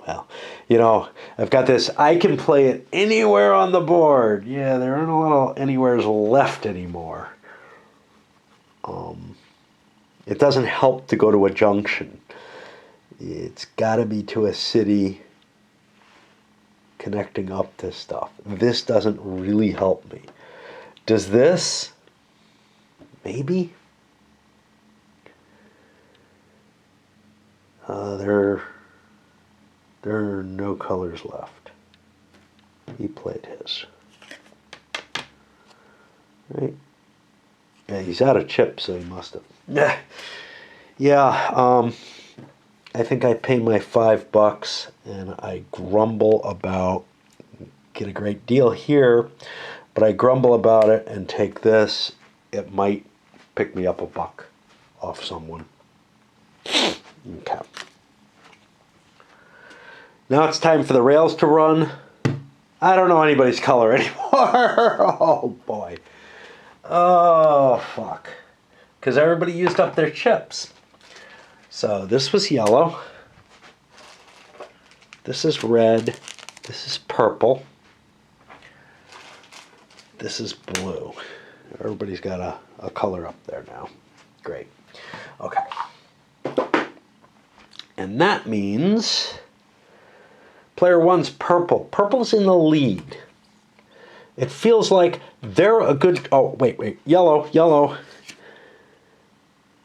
Well, you know, I've got this, I can play it anywhere on the board. Yeah, there aren't a lot of anywheres left anymore. It doesn't help to go to a junction. It's got to be to a city connecting up to stuff. This doesn't really help me. Does this? Maybe? There are no colors left. He played his. Right? Yeah, he's out of chips, so he must have. Yeah, I think I pay my $5 and I grumble about, get a great deal here, but I grumble about it and take this. It might pick me up a buck off someone. Okay. Now it's time for the rails to run. I don't know anybody's color anymore. Oh boy. Oh fuck. Because everybody used up their chips. So this was yellow. This is red. This is purple. This is blue. Everybody's got a color up there now. Great. Okay. And that means player one's purple. Purple's in the lead. It feels like they're a good... Oh, wait. Yellow.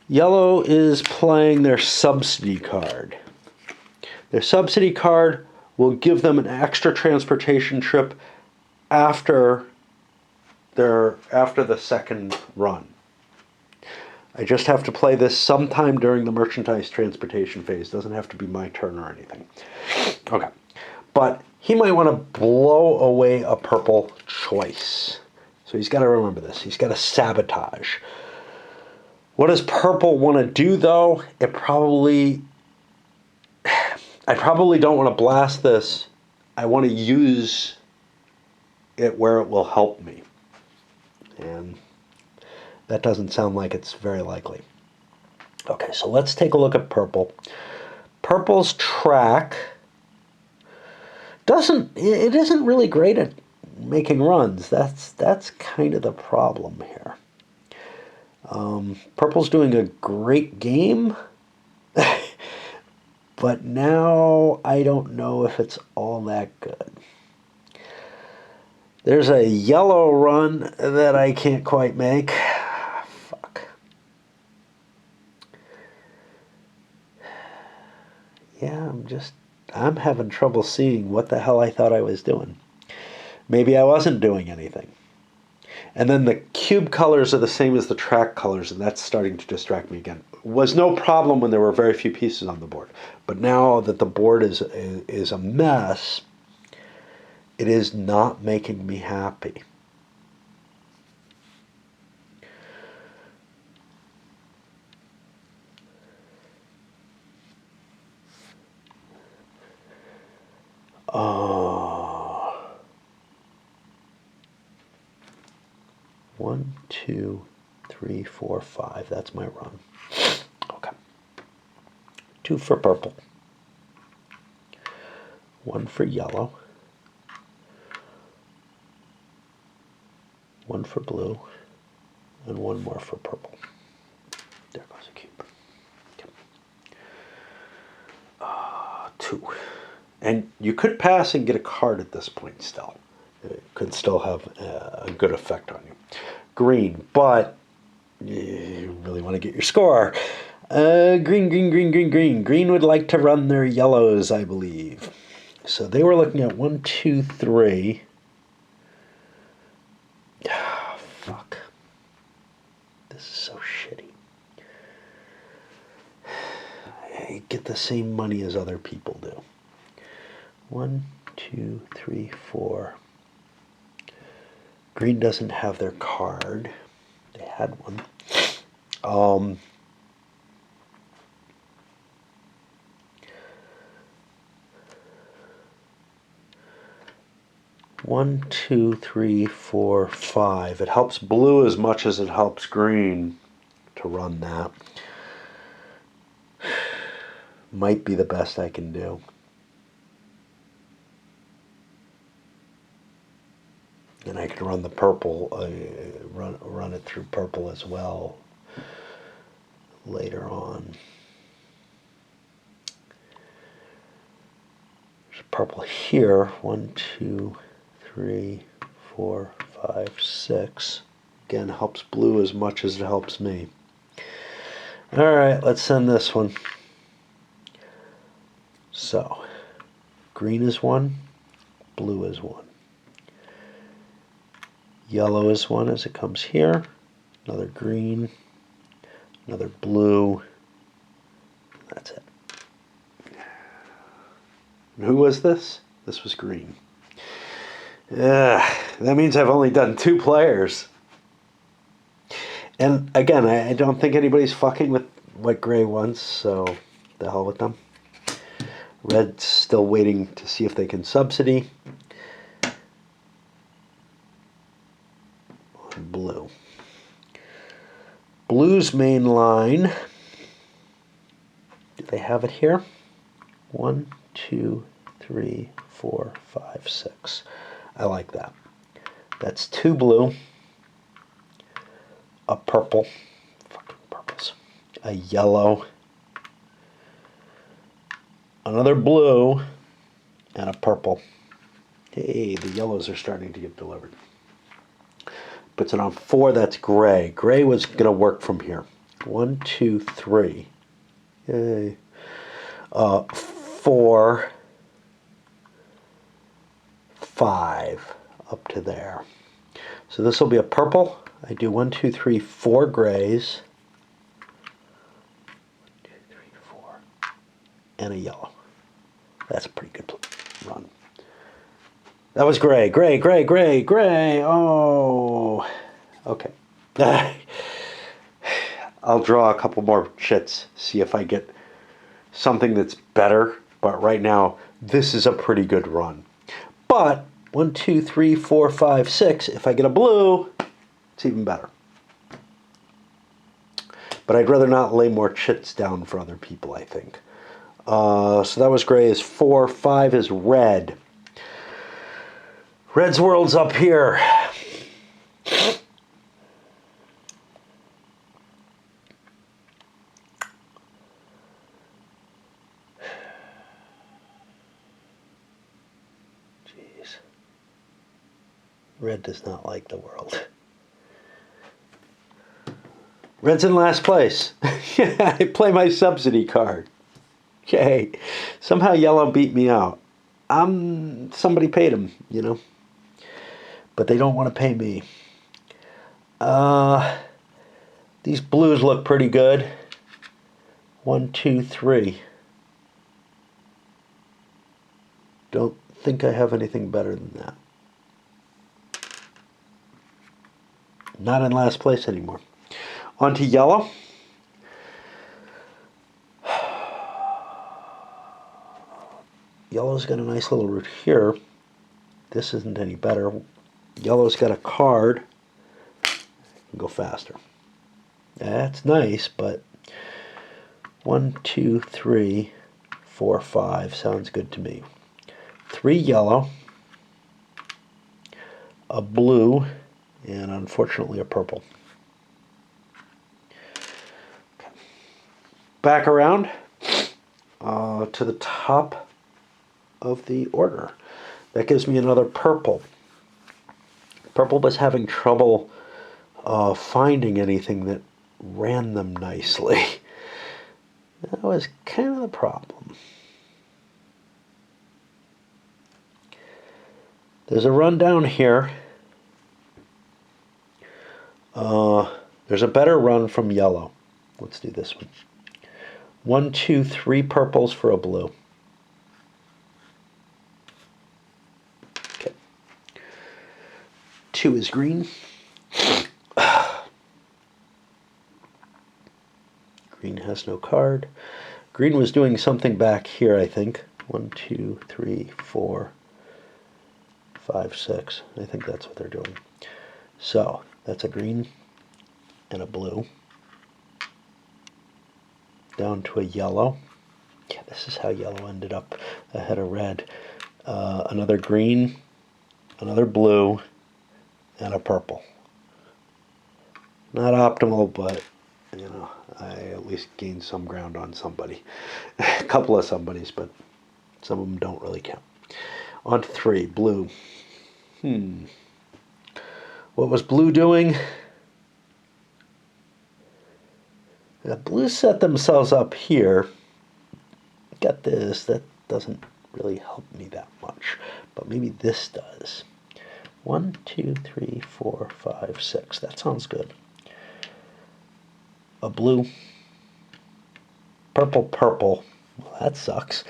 Yellow is playing their subsidy card. Their subsidy card will give them an extra transportation trip after the second run. I just have to play this sometime during the merchandise transportation phase. Doesn't have to be my turn or anything. Okay. But he might want to blow away a purple choice. So he's got to remember this. He's got to sabotage. What does purple want to do, though? I probably don't want to blast this. I want to use it where it will help me. And that doesn't sound like it's very likely. Okay, so let's take a look at purple. Purple's track isn't really great at making runs. That's kind of the problem here. Purple's doing a great game, but now I don't know if it's all that good. There's a yellow run that I can't quite make. Fuck. Yeah, I'm having trouble seeing what the hell I thought I was doing. Maybe I wasn't doing anything. And then the cube colors are the same as the track colors, and that's starting to distract me again. It was no problem when there were very few pieces on the board. But now that the board is a mess, it is not making me happy. Oh. 1, 2, 3, 4, 5. That's my run. Okay. 2 for purple. 1 for yellow. 1 for blue. And 1 more for purple. There goes a cube. Okay. 2. And you could pass and get a card at this point still. It could still have a good effect on you. Green, but you really want to get your score. Green, green, green, green, green. Green would like to run their yellows, I believe. So they were looking at 1, 2, 3. Ah, fuck. This is so shitty. I get the same money as other people do. 1, 2, 3, 4. Green doesn't have their card. They had one. 1, 2, 3, 4, 5. It helps blue as much as it helps green to run that. Might be the best I can do. And I could run the purple, run it through purple as well later on. There's purple here. 1, 2, 3, 4, 5, 6. Again, helps blue as much as it helps me. All right, let's send this one. So, green is 1, blue is 1. Yellow is 1 as it comes here. Another green, another blue. That's it. And who was this? This was green. That means I've only done 2 players. And again, I don't think anybody's fucking with what gray wants, so the hell with them. Red's still waiting to see if they can subsidy. Blue. Blue's main line. Do they have it here? 1, 2, 3, 4, 5, 6. I like that. That's 2 blue, a purple, fucking purples, a yellow, another blue, and a purple. Hey, the yellows are starting to get delivered. Puts it on 4, that's gray. Gray was going to work from here. 1, 2, 3. Yay. 4, 5 up to there. So this will be a purple. I do 1, 2, 3, 4 grays. 1, 2, 3, 4. And a yellow. That's a pretty good run. That was gray, gray, gray, gray, gray. Oh, okay. I'll draw a couple more chits, see if I get something that's better. But right now, this is a pretty good run. But 1, 2, 3, 4, 5, 6. If I get a blue, it's even better. But I'd rather not lay more chits down for other people, I think. So that was gray is 4. 5 is red. Red's world's up here. Jeez. Red does not like the world. Red's in last place. I play my subsidy card. Yay. Somehow yellow beat me out. Somebody paid him, you know. But they don't want to pay me. These blues look pretty good. 1, 2, 3. Don't think I have anything better than that. Not in last place anymore. On to yellow. Yellow's got a nice little root here. This isn't any better. Yellow's got a card. Go faster. That's nice, but 1, 2, 3, 4, 5 sounds good to me. 3 yellow, a blue, and unfortunately a purple. Okay. Back around to the top of the order. That gives me another purple. Purple was having trouble finding anything that ran them nicely. That was kind of the problem. There's a run down here. There's a better run from yellow. Let's do this one. 1, 2, 3 purples for a blue. Okay. 2 is green. Green has no card. Green was doing something back here, I think. 1, 2, 3, 4, 5, 6. I think that's what they're doing. So that's a green and a blue. Down to a yellow. Yeah, this is how yellow ended up ahead of red. Another green, another blue, and a purple. Not optimal, but you know, I at least gained some ground on somebody. A couple of somebodies, but some of them don't really count. On to 3, blue. What was blue doing? The blue set themselves up here. Got this. That doesn't really help me that much, but maybe this does. 1, 2, 3, 4, 5, 6. That sounds good. A blue. Purple, purple. Well, that sucks.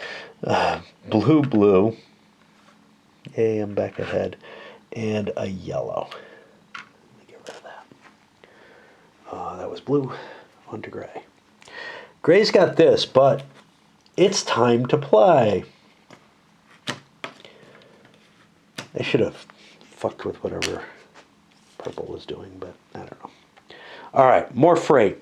Blue, blue. Yay, I'm back ahead. And a yellow. Let me get rid of that. That was blue. On to gray. Gray's got this, but it's time to play. I should have fucked with whatever purple was doing, but I don't know. All right, more freight.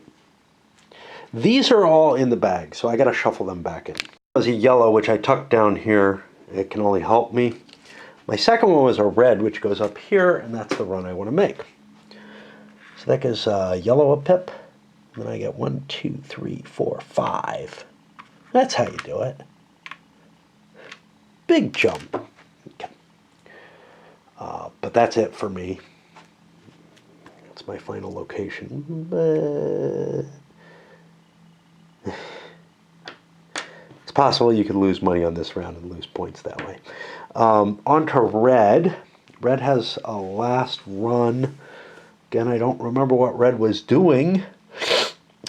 These are all in the bag, so I got to shuffle them back in. There's a yellow, which I tucked down here. It can only help me. My second one was a red, which goes up here, and that's the run I want to make. So that gives yellow a pip. And then I get 1, 2, 3, 4, 5. That's how you do it. Big jump. Okay. But that's it for me. That's my final location. But it's possible you could lose money on this round and lose points that way. On to red. Red has a last run. Again, I don't remember what red was doing.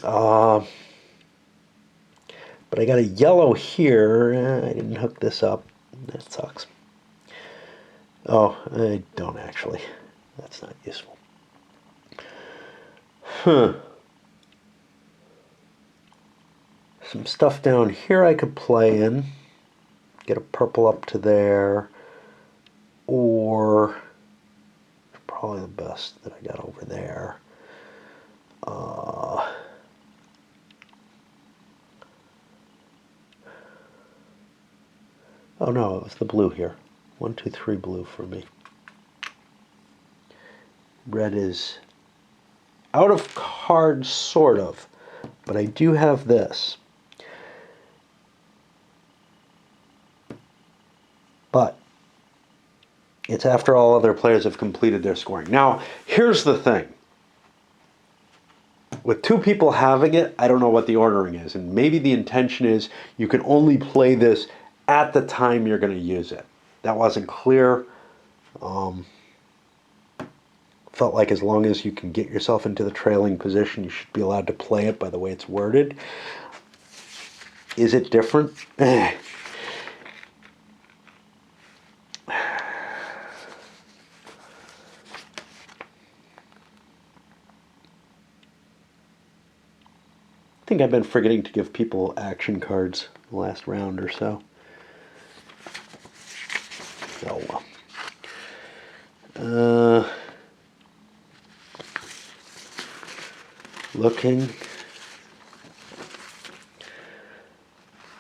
But I got a yellow here. I didn't hook this up. That sucks. Oh, I don't actually. That's not useful. Some stuff down here I could play in. Get a purple up to there. Or probably the best that I got over there. Oh no, it was the blue here. 1, 2, 3 blue for me. Red is out of cards, sort of. But I do have this. But It's after all other players have completed their scoring. Now, here's the thing. With two people having it, I don't know what the ordering is. And maybe the intention is you can only play this at the time you're going to use it. That wasn't clear. Felt like as long as you can get yourself into the trailing position, you should be allowed to play it by the way it's worded. Is it different? I think I've been forgetting to give people action cards the last round or so. Oh well. Looking.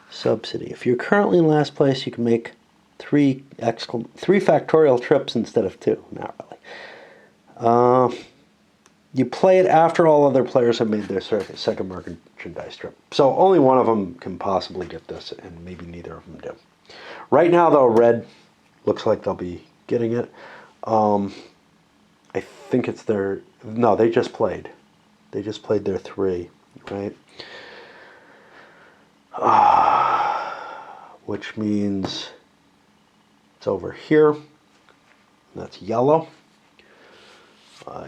Subsidy. If you're currently in last place, you can make three factorial trips instead of two. Not really. You play it after all other players have made their second merchandise trip. So only one of them can possibly get this, and maybe neither of them do. Right now, though, red looks like they'll be getting it. I think it's their... No, they just played. They just played their 3, right? Which means it's over here. That's yellow.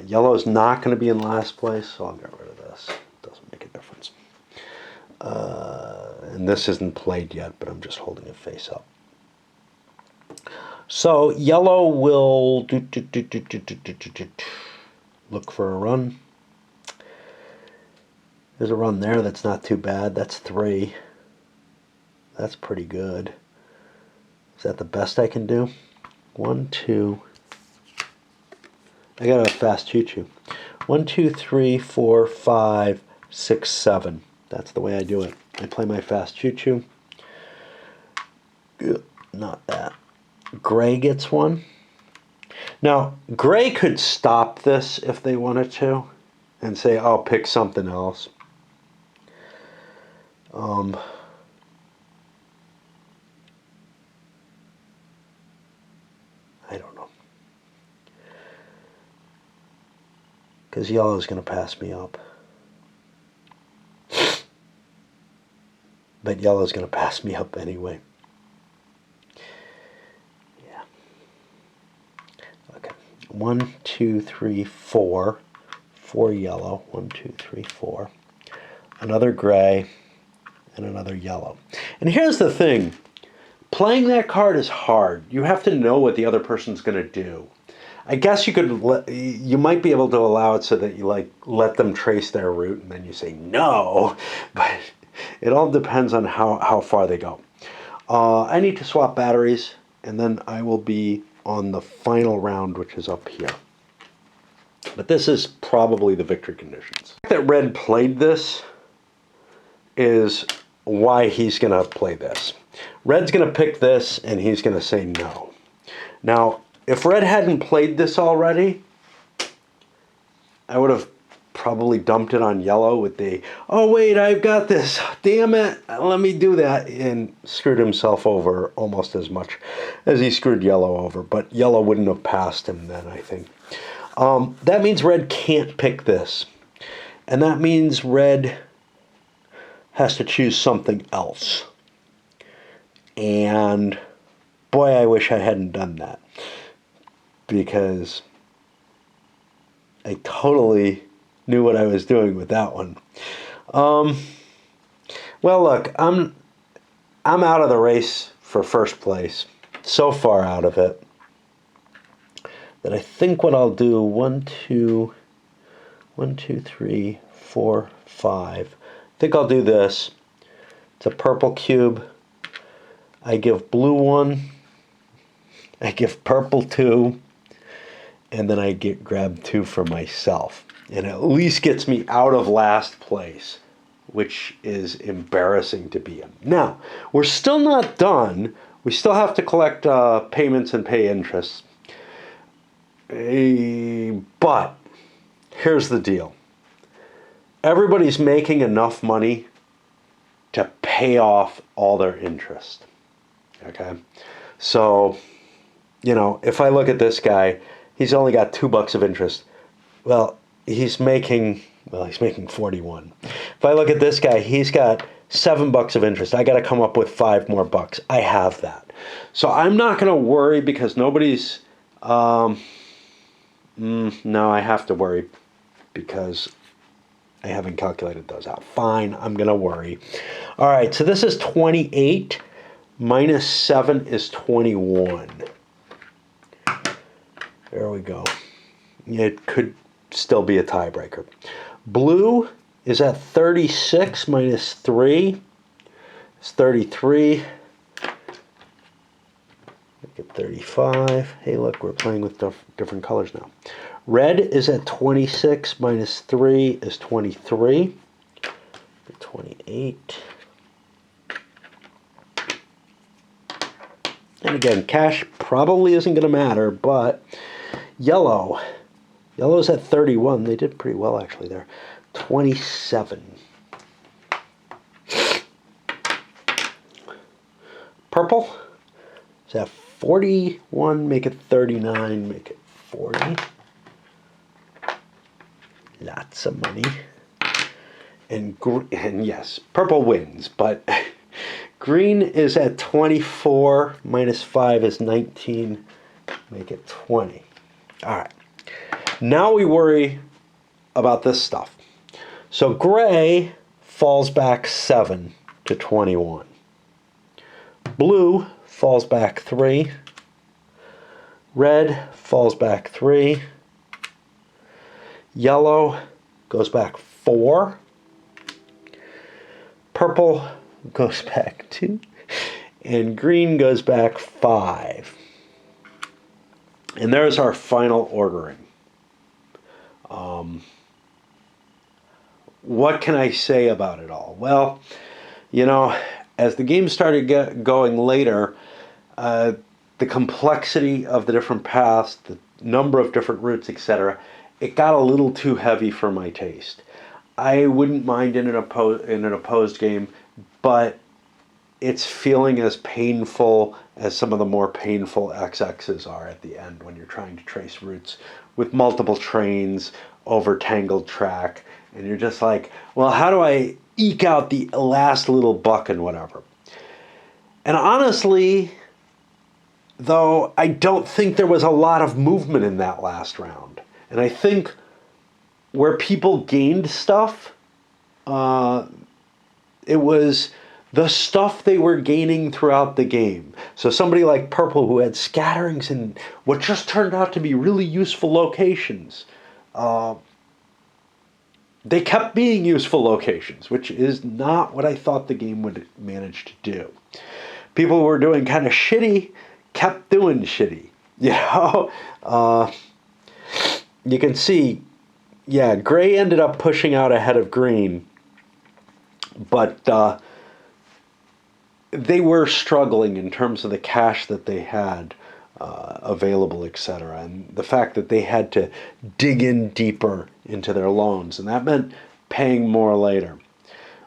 Yellow is not going to be in last place, so I'll get rid of this. It doesn't make a difference. And this isn't played yet, but I'm just holding it face up. So yellow will look for a run. There's a run there that's not too bad. That's 3. That's pretty good. Is that the best I can do? 1, 2. I got a fast choo-choo. 1, 2, 3, 4, 5, 6, 7. That's the way I do it. I play my fast choo-choo. Not that. Gray gets 1. Now, gray could stop this if they wanted to and say, "I'll pick something else." I don't know. Because yellow is going to pass me up. But yellow is going to pass me up anyway. Yeah. Okay. 1, 2, 3, 4. 4 yellow. 1, 2, 3, 4. Another gray. And another yellow. And here's the thing. Playing that card is hard. You have to know what the other person's going to do. I guess you might be able to allow it so that you let them trace their route and then you say no, but it all depends on how far they go. I need to swap batteries and then I will be on the final round, which is up here. But this is probably the victory conditions. The fact that red played this is why he's going to play this. Red's going to pick this, and he's going to say no. Now, if red hadn't played this already, I would have probably dumped it on yellow with the, "Oh, wait, I've got this. Damn it. Let me do that," and screwed himself over almost as much as he screwed yellow over. But yellow wouldn't have passed him then, I think. That means red can't pick this. And that means red has to choose something else. And boy, I wish I hadn't done that, because I totally knew what I was doing with that one. Well, look, I'm out of the race for first place. So far out of it that I think what I'll do, 1, 2, 3, 4, 5. I think I'll do this. It's a purple cube. I give blue 1. I give purple 2. And then I grab 2 for myself. And it at least gets me out of last place, which is embarrassing to be in. Now, we're still not done. We still have to collect payments and pay interest. But here's the deal. Everybody's making enough money to pay off all their interest. Okay? So you know, if I look at this guy, he's only got $2 of interest. Well, he's making 41. If I look at this guy, he's got $7 of interest. I got to come up with 5 more bucks. I have that. So I'm not going to worry because nobody's, no, I have to worry because I haven't calculated those out. Fine, I'm going to worry. All right, so this is 28 minus 7 is 21. There we go. It could still be a tiebreaker. Blue is at 36 minus 3. It's 33. Make it 35. Hey, look, we're playing with different colors now. Red is at 26 minus 3 is 23. 28. And again, cash probably isn't going to matter, but yellow's at 31. They did pretty well actually there. 27. Purple is at 41. Make it 39. Make it 40. Lots of money. And yes, purple wins, but green is at 24. Minus 5 is 19. Make it 20. All right. Now we worry about this stuff. So gray falls back 7 to 21. Blue falls back 3. Red falls back 3. Yellow goes back 4. Purple goes back 2. And green goes back 5. And there's our final ordering. What can I say about it all? Well, you know, as the game started going later, the complexity of the different paths, the number of different routes, etc., it got a little too heavy for my taste. I wouldn't mind in an opposed game, but it's feeling as painful as some of the more painful XXs are at the end when you're trying to trace routes with multiple trains over tangled track. And you're just like, well, how do I eke out the last little buck and whatever? And honestly, though, I don't think there was a lot of movement in that last round. And I think where people gained stuff, it was the stuff they were gaining throughout the game. So somebody like Purple, who had scatterings in what just turned out to be really useful locations, they kept being useful locations, which is not what I thought the game would manage to do. People who were doing kind of shitty kept doing shitty. You know? You can see, yeah, gray ended up pushing out ahead of green, but they were struggling in terms of the cash that they had available, etc. And the fact that they had to dig in deeper into their loans, and that meant paying more later.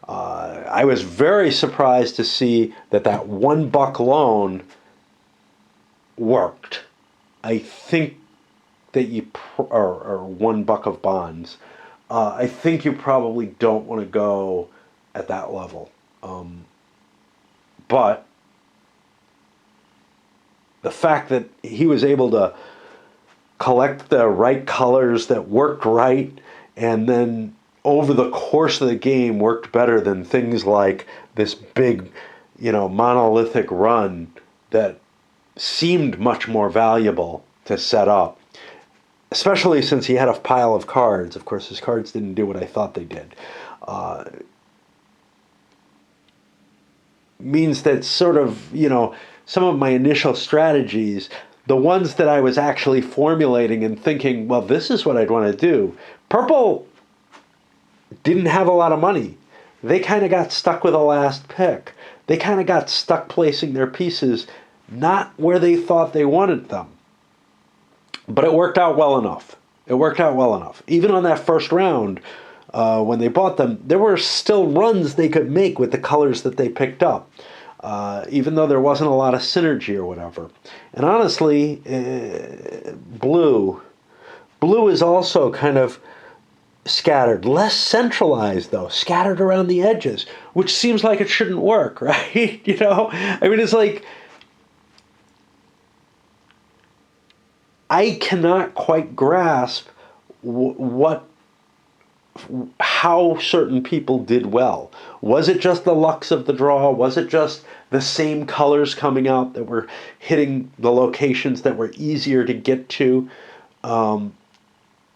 I was very surprised to see that $1 loan worked. I think that or $1 of bonds. I think you probably don't want to go at that level. But the fact that he was able to collect the right colors that worked right, and then over the course of the game worked better than things like this big, monolithic run that seemed much more valuable to set up, especially since he had a pile of cards. Of course, his cards didn't do what I thought they did. Means that sort of, some of my initial strategies, the ones that I was actually formulating and thinking, well, this is what I'd want to do. Purple didn't have a lot of money. They kind of got stuck with a last pick. They kind of got stuck placing their pieces not where they thought they wanted them. But it worked out well enough. Even on that first round, when they bought them, there were still runs they could make with the colors that they picked up. even though there wasn't a lot of synergy or whatever. And honestly, blue is also kind of scattered, less centralized though, scattered around the edges, which seems like it shouldn't work, right? I mean, it's like, I cannot quite grasp how certain people did well. Was it just the lux of the draw? Was it just the same colors coming out that were hitting the locations that were easier to get to?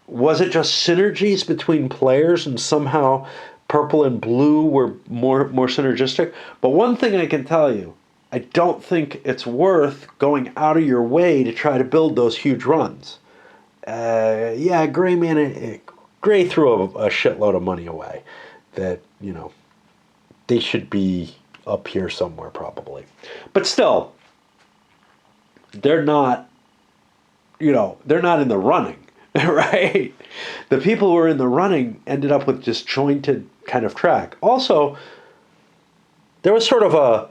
Was it just synergies between players and somehow purple and blue were more synergistic? But one thing I can tell you, I don't think it's worth going out of your way to try to build those huge runs. Yeah, Gray threw a shitload of money away that, they should be up here somewhere probably. But still, they're not in the running, right? The people who were in the running ended up with disjointed kind of track. Also, there was sort of a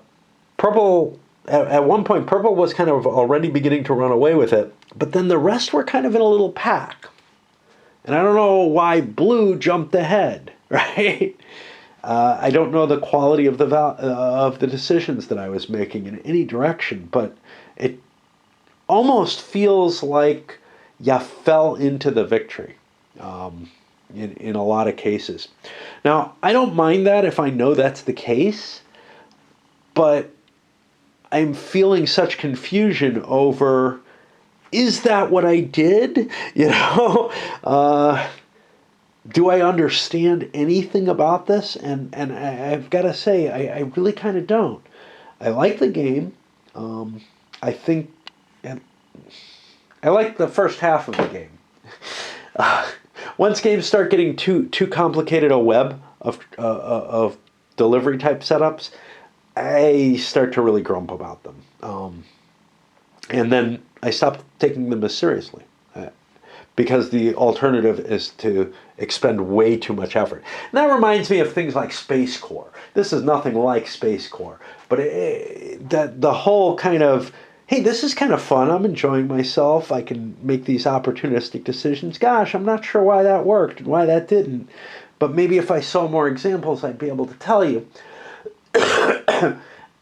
purple, at one point, purple was kind of already beginning to run away with it, but then the rest were kind of in a little pack. And I don't know why blue jumped ahead, right? I don't know the quality of the decisions that I was making in any direction, but it almost feels like you fell into the victory in a lot of cases. Now, I don't mind that if I know that's the case, but I'm feeling such confusion over, is that what I did? Do I understand anything about this? And I've got to say, I really kind of don't. I like the game. I think I like the first half of the game. Once games start getting too complicated a web of delivery type setups, I start to really grump about them. And then I stop taking them as seriously. Because the alternative is to expend way too much effort. And that reminds me of things like Space Core. This is nothing like Space Core, but the whole kind of, hey, this is kind of fun. I'm enjoying myself. I can make these opportunistic decisions. Gosh, I'm not sure why that worked and why that didn't. But maybe if I saw more examples, I'd be able to tell you.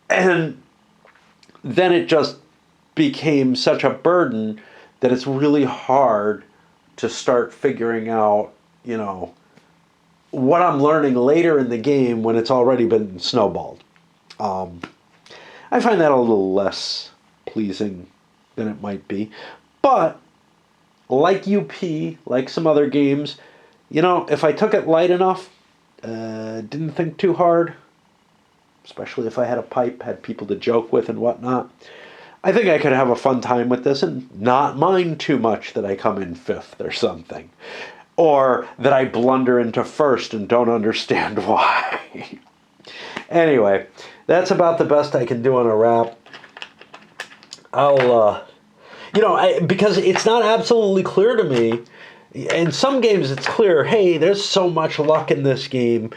And then it just became such a burden that it's really hard to start figuring out, what I'm learning later in the game when it's already been snowballed. I find that a little less pleasing than it might be. But, like UP, like some other games, if I took it light enough, didn't think too hard, especially if I had a pipe, had people to joke with and whatnot, I think I could have a fun time with this and not mind too much that I come in fifth or something. Or that I blunder into first and don't understand why. Anyway, that's about the best I can do on a wrap. Because it's not absolutely clear to me. In some games it's clear, hey, there's so much luck in this game.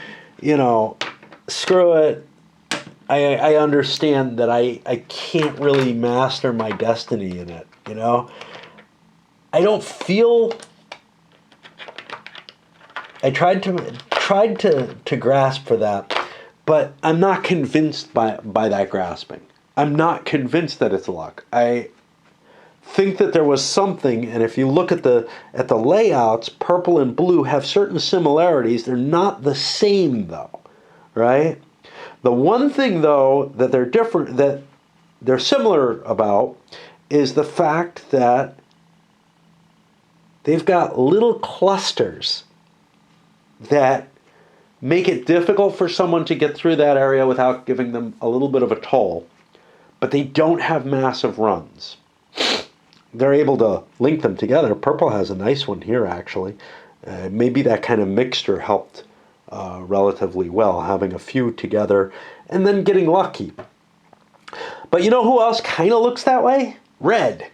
Screw it. I understand that I can't really master my destiny in it, I don't feel. I tried to grasp for that, but I'm not convinced by that grasping. I'm not convinced that it's luck. I think that there was something, and if you look at the layouts, purple and blue have certain similarities. They're not the same though, right? The one thing, though, that they're similar about is the fact that they've got little clusters that make it difficult for someone to get through that area without giving them a little bit of a toll, but they don't have massive runs. They're able to link them together. Purple has a nice one here, actually. Maybe that kind of mixture helped relatively well, having a few together and then getting lucky. But you know who else kind of looks that way? Red.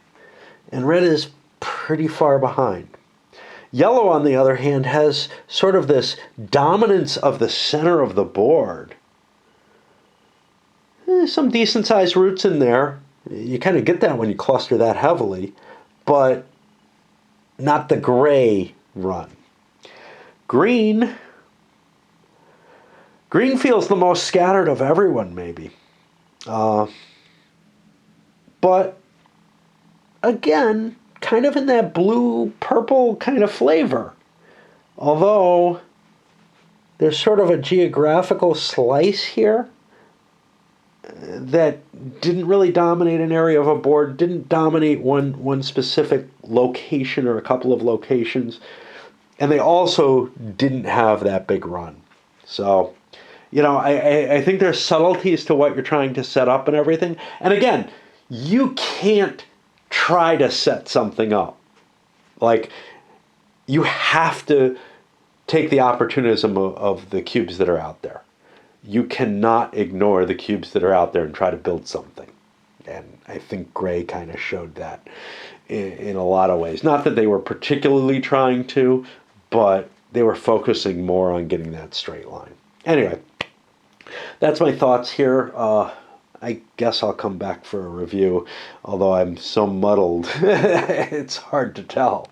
And red is pretty far behind. Yellow, on the other hand, has sort of this dominance of the center of the board. some decent sized roots in there. You kind of get that when you cluster that heavily, but not the gray run. Green feels the most scattered of everyone, maybe. But again, kind of in that blue-purple kind of flavor. Although there's sort of a geographical slice here that didn't really dominate an area of a board, didn't dominate one specific location or a couple of locations, and they also didn't have that big run. So, I think there's subtleties to what you're trying to set up and everything. And again, you can't try to set something up. Like, you have to take the opportunism of the cubes that are out there. You cannot ignore the cubes that are out there and try to build something. And I think Gray kind of showed that in a lot of ways. Not that they were particularly trying to, but they were focusing more on getting that straight line. Anyway, that's my thoughts here. I guess I'll come back for a review, although I'm so muddled, it's hard to tell.